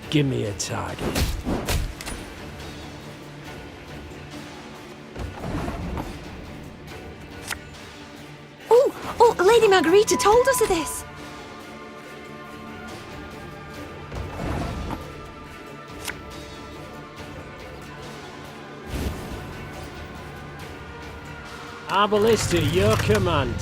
Give me a target. Oh, Lady Margarita told us of this. Our ballista, your command.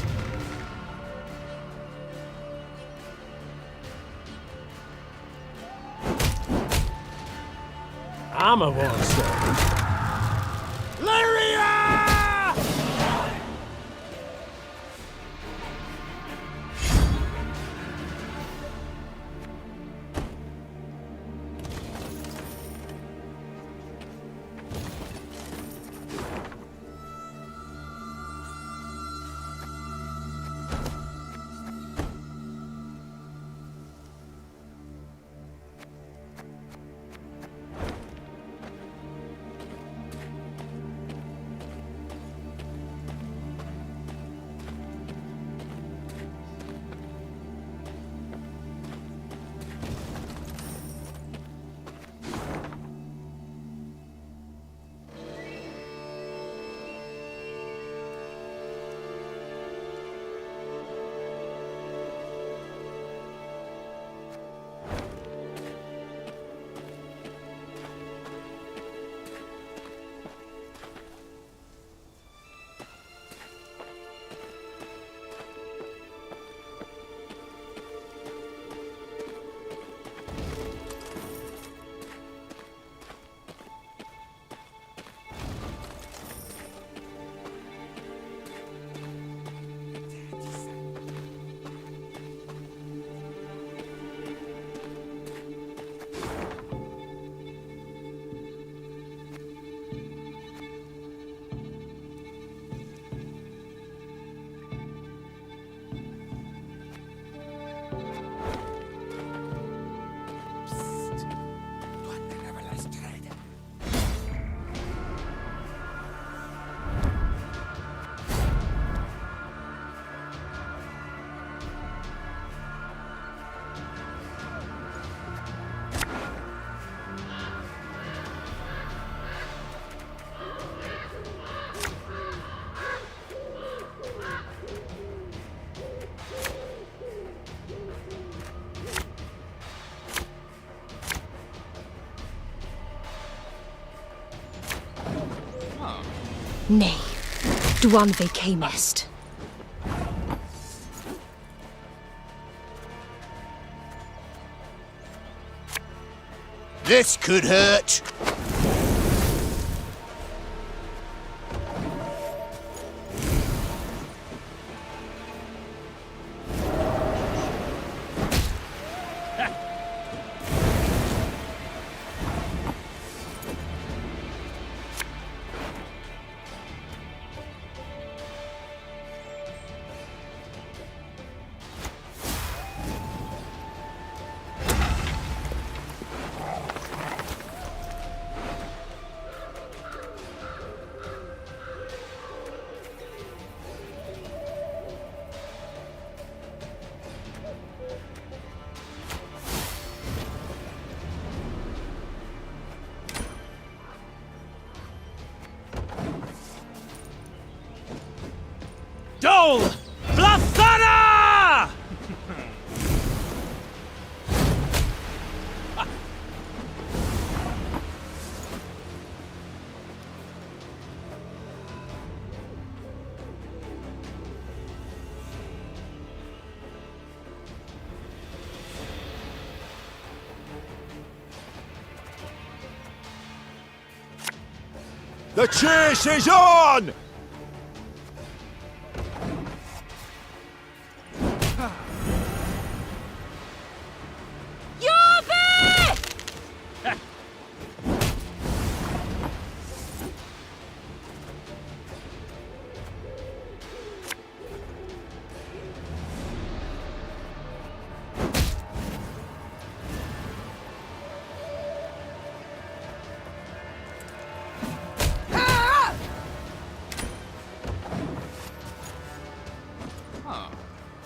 Armor won't serve. Nay, Dwan ve camest. This could hurt. Dole! Blasana! The chase is on!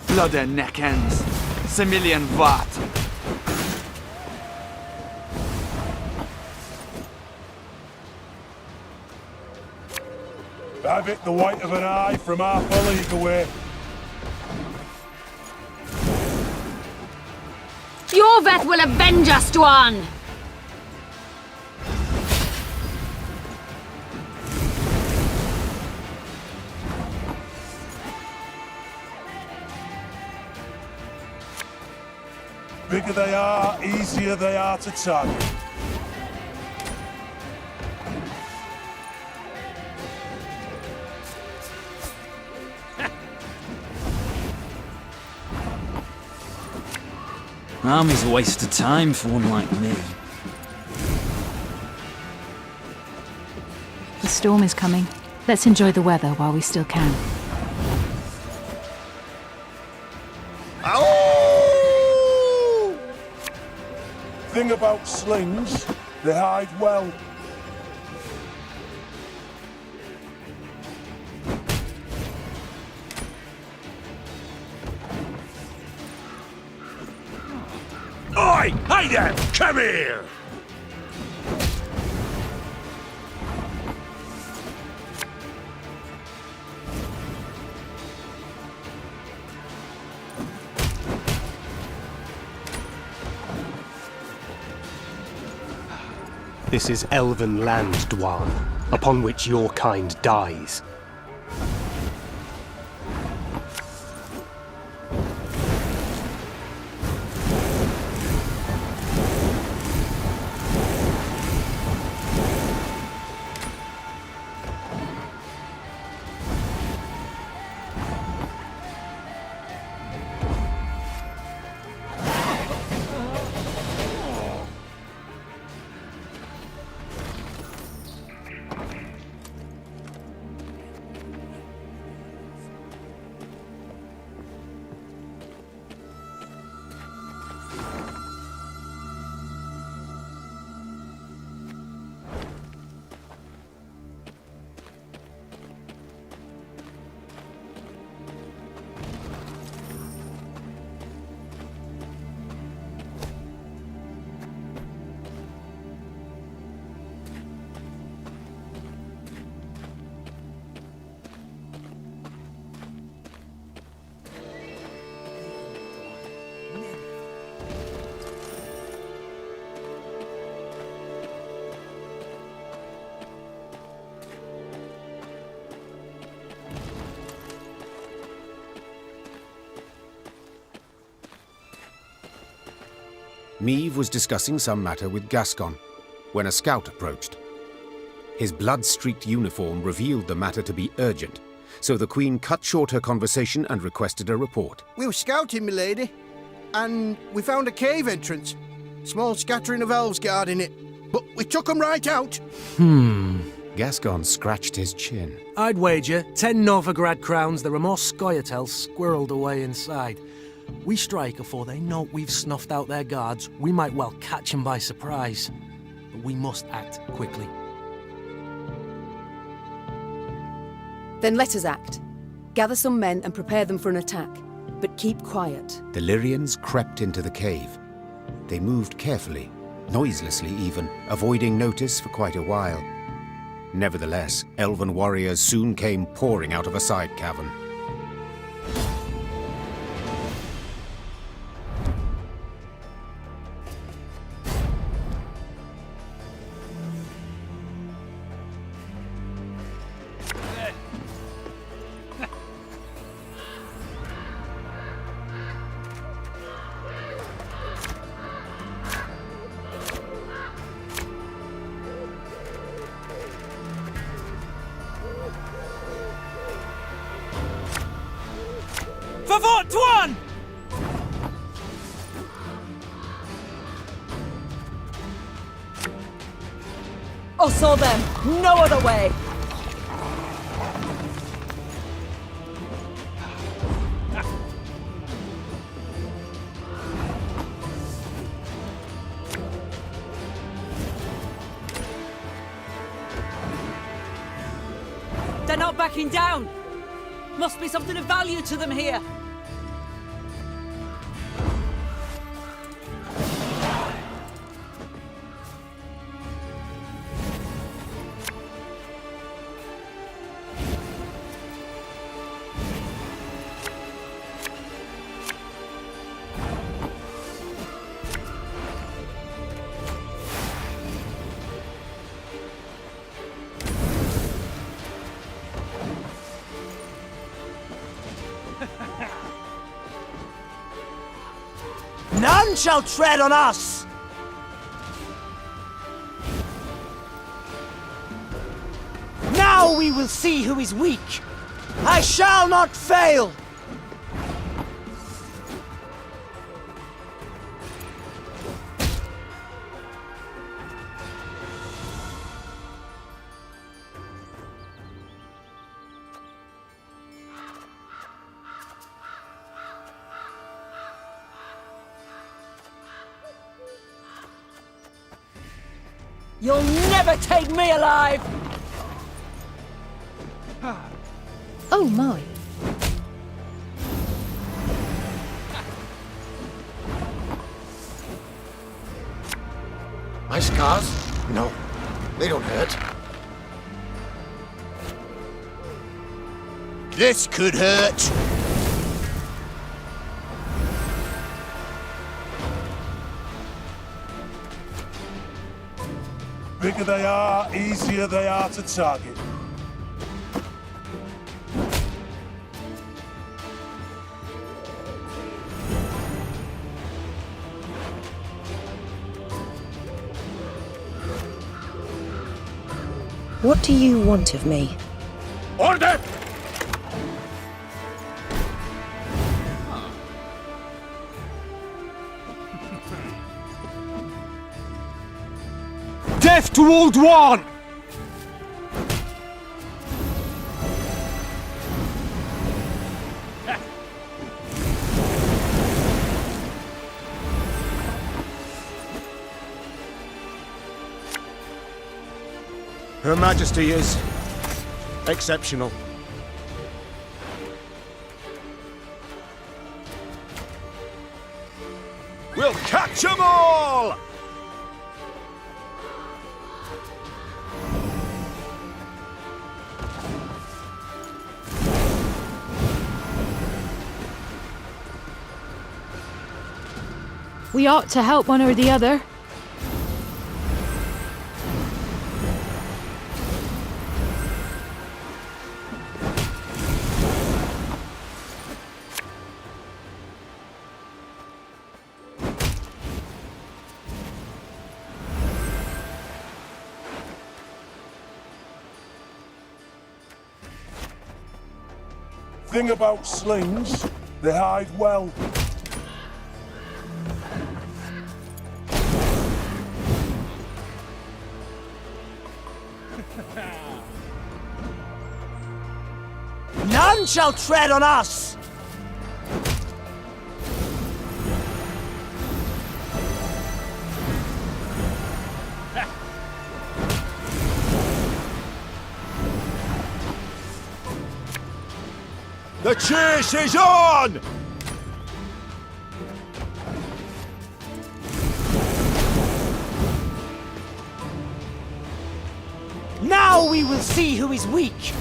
Blood and neck ends. Semillion Watt. Have it the white of an eye from half a league away. Jorveth will avenge us, Dwan! Bigger they are, easier they are to target. Army's a waste of time for one like me. The storm is coming. Let's enjoy the weather while we still can. Ow! Thing about slings, they hide well. Oi! Hey there! Come here! This is elven land, Dwan, upon which your kind dies. Meve was discussing some matter with Gascon when a scout approached. His blood-streaked uniform revealed the matter to be urgent, so the Queen cut short her conversation and requested a report. We were scouting, milady, and we found a cave entrance. Small scattering of elves guarding it, but we took them right out. Gascon scratched his chin. I'd wager 10 Novigrad crowns there are more Scoia'tael squirreled away inside. We strike before they know we've snuffed out their guards. We might well catch them by surprise. But we must act quickly. Then let us act. Gather some men and prepare them for an attack. But keep quiet. The Lyrians crept into the cave. They moved carefully, noiselessly even, avoiding notice for quite a while. Nevertheless, elven warriors soon came pouring out of a side cavern. Favor, Dwan! Saw them! No other way! They're not backing down! Must be something of value to them here! None shall tread on us! Now we will see who is weak. I shall not fail! You'll never take me alive! Oh my. My scars? No, they don't hurt. This could hurt. Bigger they are, easier they are to target. What do you want of me? Order! Death to Old One! Her Majesty is exceptional. We'll catch 'em all! We ought to help one or the other. Thing about slings, they hide well. None shall tread on us! The chase is on! Now we will see who is weak!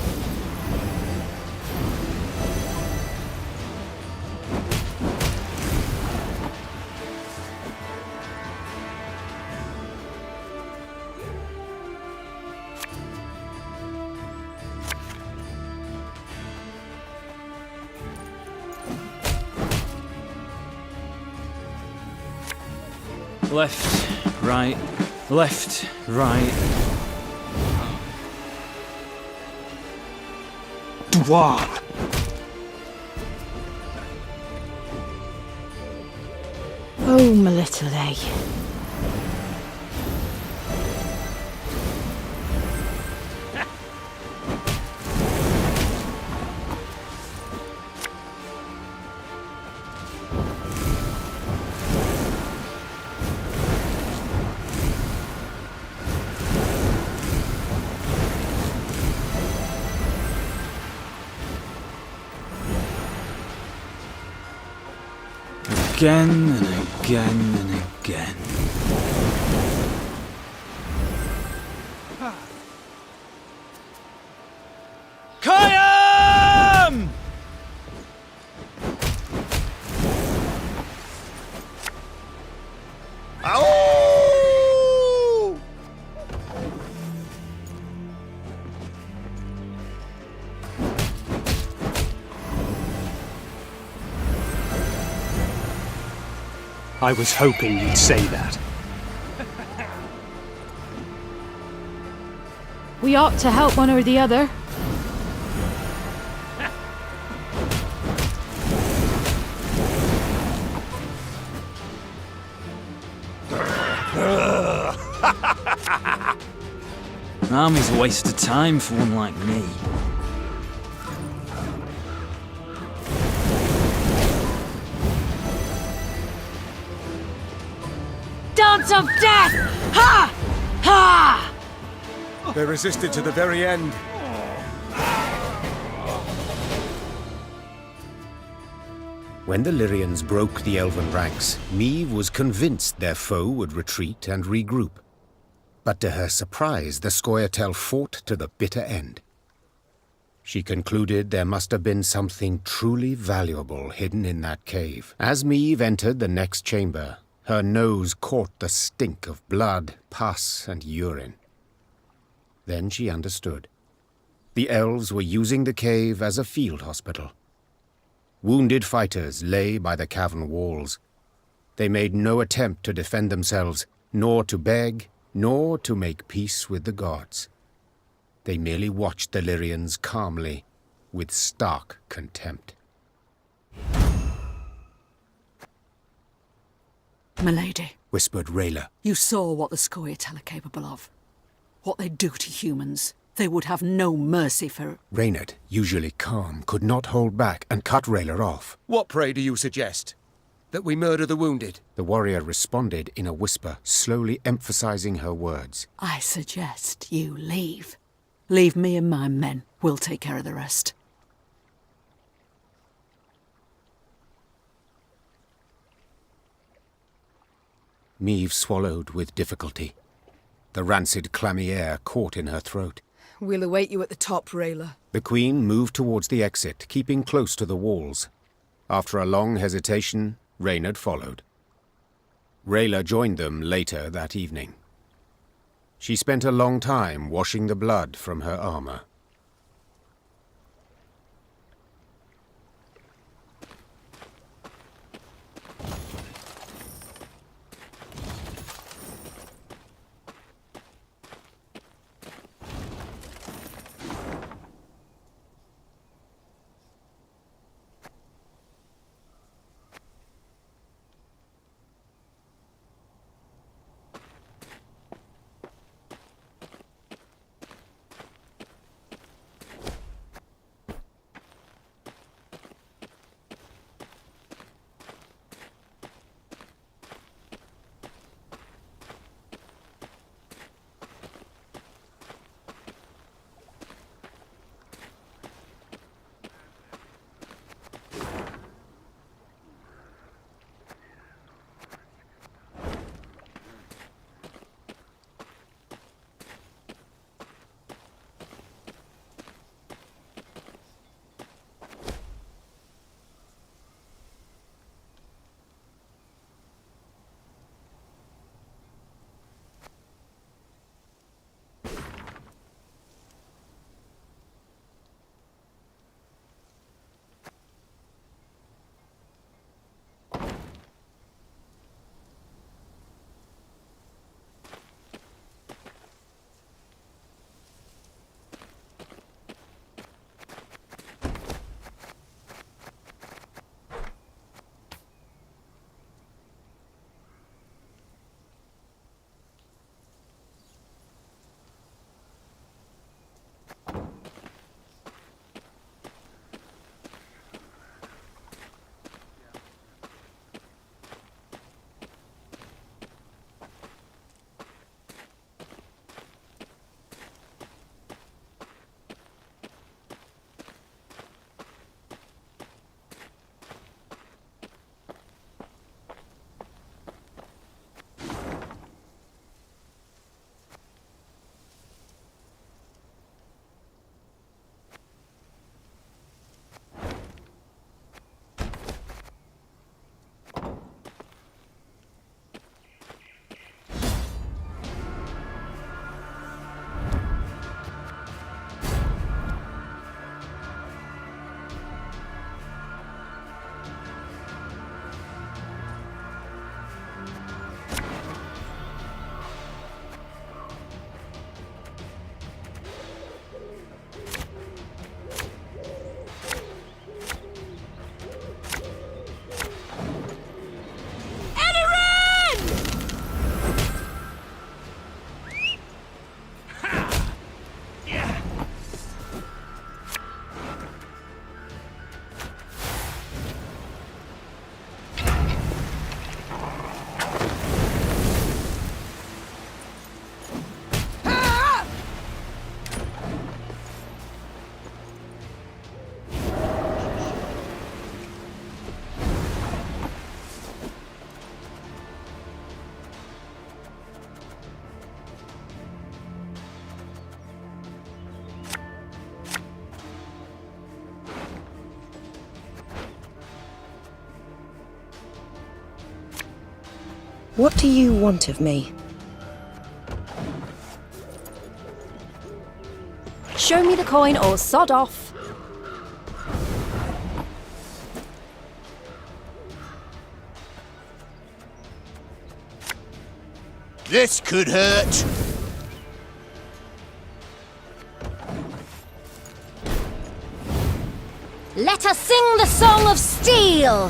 Left, right, left, right. Dwan! Oh, my little A. Again and again and again. Kayam! I was hoping you'd say that. We ought to help one or the other. An army's a waste of time for one like me. Dance of death! Ha! Ha! They resisted to the very end. When the Lyrians broke the elven ranks, Meve was convinced their foe would retreat and regroup. But to her surprise, the Scoia'tael fought to the bitter end. She concluded there must have been something truly valuable hidden in that cave. As Meve entered the next chamber, her nose caught the stink of blood, pus, and urine. Then she understood. The elves were using the cave as a field hospital. Wounded fighters lay by the cavern walls. They made no attempt to defend themselves, nor to beg, nor to make peace with the gods. They merely watched the Lyrians calmly, with stark contempt. Milady, whispered Rayla. You saw what the Scoia'tael are capable of. What they do to humans. They would have no mercy for... Reynard, usually calm, could not hold back and cut Rayla off. What, pray, do you suggest? That we murder the wounded? The warrior responded in a whisper, slowly emphasizing her words. I suggest you leave. Leave me and my men. We'll take care of the rest. Meve swallowed with difficulty. The rancid, clammy air caught in her throat. We'll await you at the top, Rayla. The Queen moved towards the exit, keeping close to the walls. After a long hesitation, Reynard followed. Rayla joined them later that evening. She spent a long time washing the blood from her armor. What do you want of me? Show me the coin or sod off. This could hurt. Let us sing the song of steel!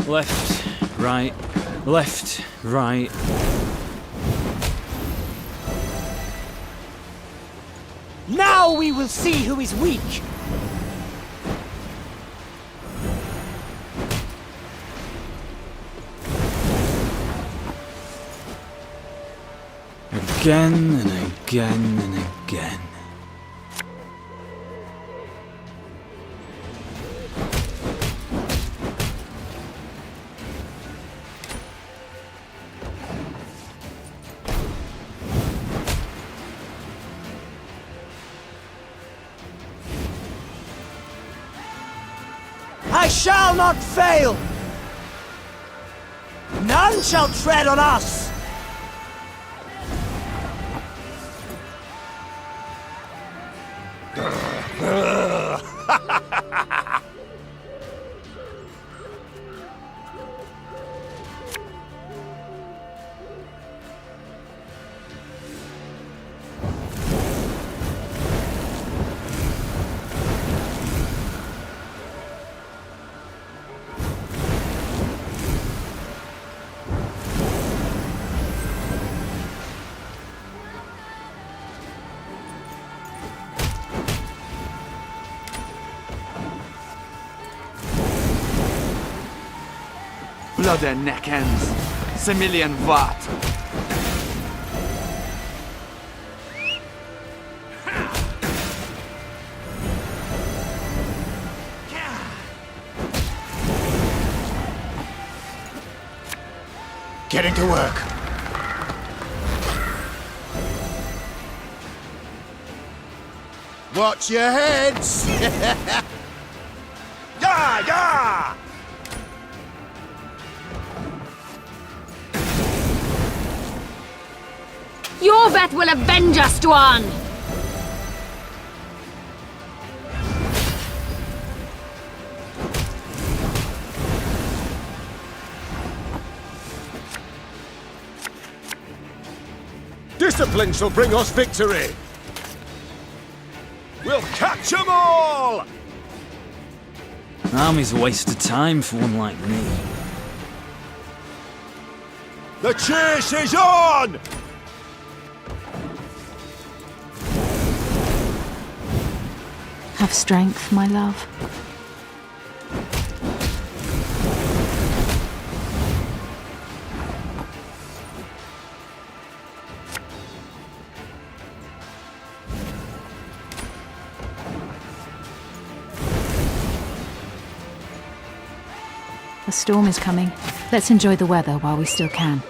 Left, right, left, right. Now we will see who is weak! Again and again and again. I shall not fail! None shall tread on us! Blood and neck ends. Similian Vat. Getting to work. Watch your heads! Yeah, yeah! Your bet will avenge us, Dwan! Discipline shall bring us victory! We'll catch 'em all! Army's a waste of time for one like me. The chase is on! Have strength, my love. A storm is coming. Let's enjoy the weather while we still can.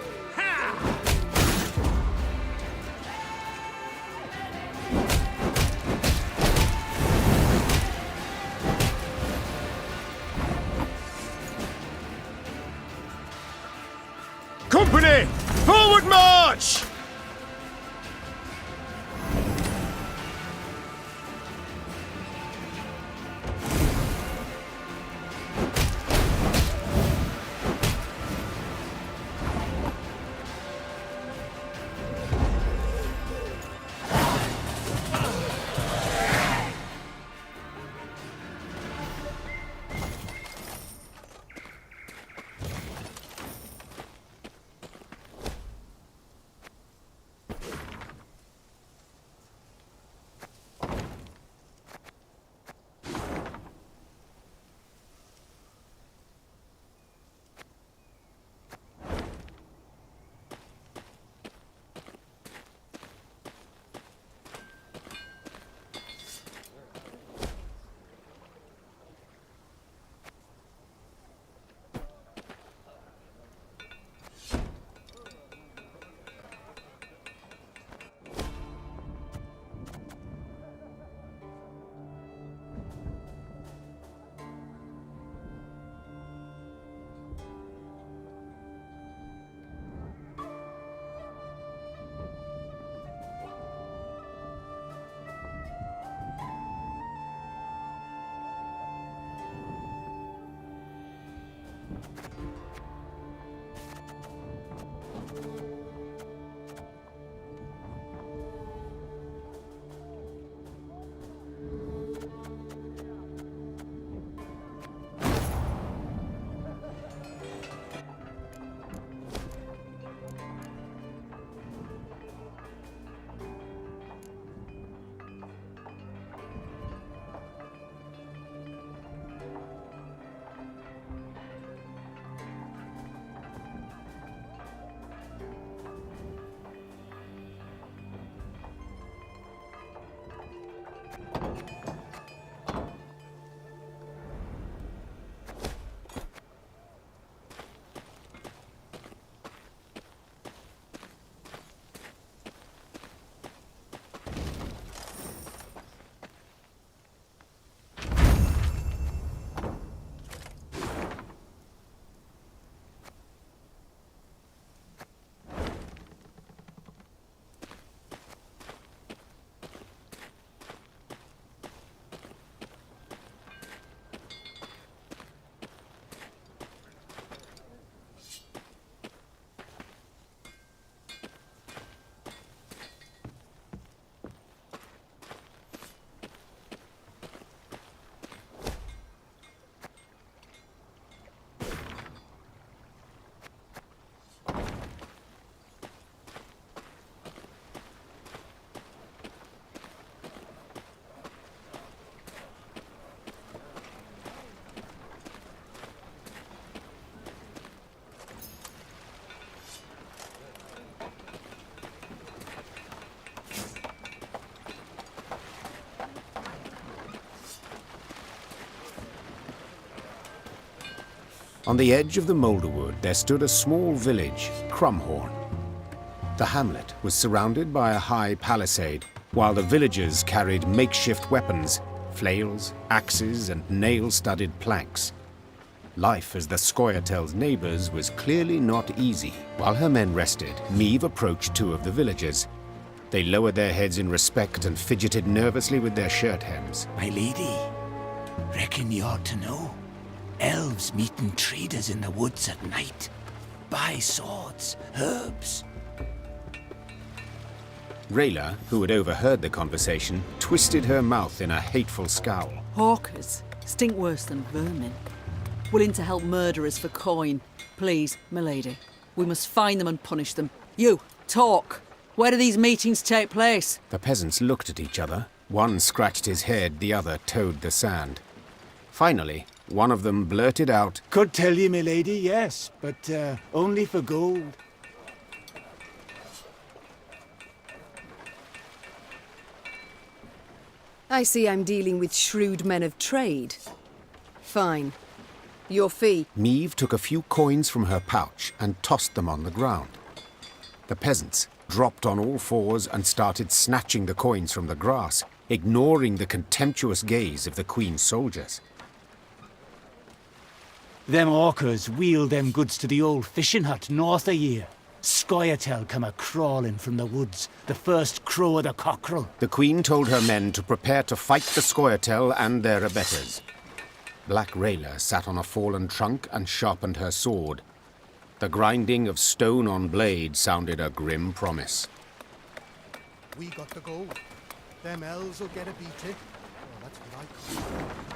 Company! Forward march! On the edge of the Moulderwood there stood a small village, Crumhorn. The hamlet was surrounded by a high palisade, while the villagers carried makeshift weapons, flails, axes, and nail-studded planks. Life as the Scoia'tael's neighbors was clearly not easy. While her men rested, Meave approached two of the villagers. They lowered their heads in respect and fidgeted nervously with their shirt hems. My lady, reckon you ought to know. Elves meeting traders in the woods at night. Buy swords, herbs. Rayla, who had overheard the conversation, twisted her mouth in a hateful scowl. Hawkers stink worse than vermin. Willing to help murderers for coin. Please, milady, we must find them and punish them. You, talk. Where do these meetings take place? The peasants looked at each other. One scratched his head, the other toed the sand. Finally, one of them blurted out, Could tell you, milady, yes, but only for gold. I see I'm dealing with shrewd men of trade. Fine. Your fee. Meave took a few coins from her pouch and tossed them on the ground. The peasants dropped on all fours and started snatching the coins from the grass, ignoring the contemptuous gaze of the Queen's soldiers. Them hawkers wheeled them goods to the old fishing hut north of here. Scoia'tael come a-crawling from the woods, the first crow of the cockerel. The Queen told her men to prepare to fight the Scoia'tael and their abettors. Black Rayla sat on a fallen trunk and sharpened her sword. The grinding of stone on blade sounded a grim promise. We got the gold. Them elves will get a beating. Oh, that's what I call it.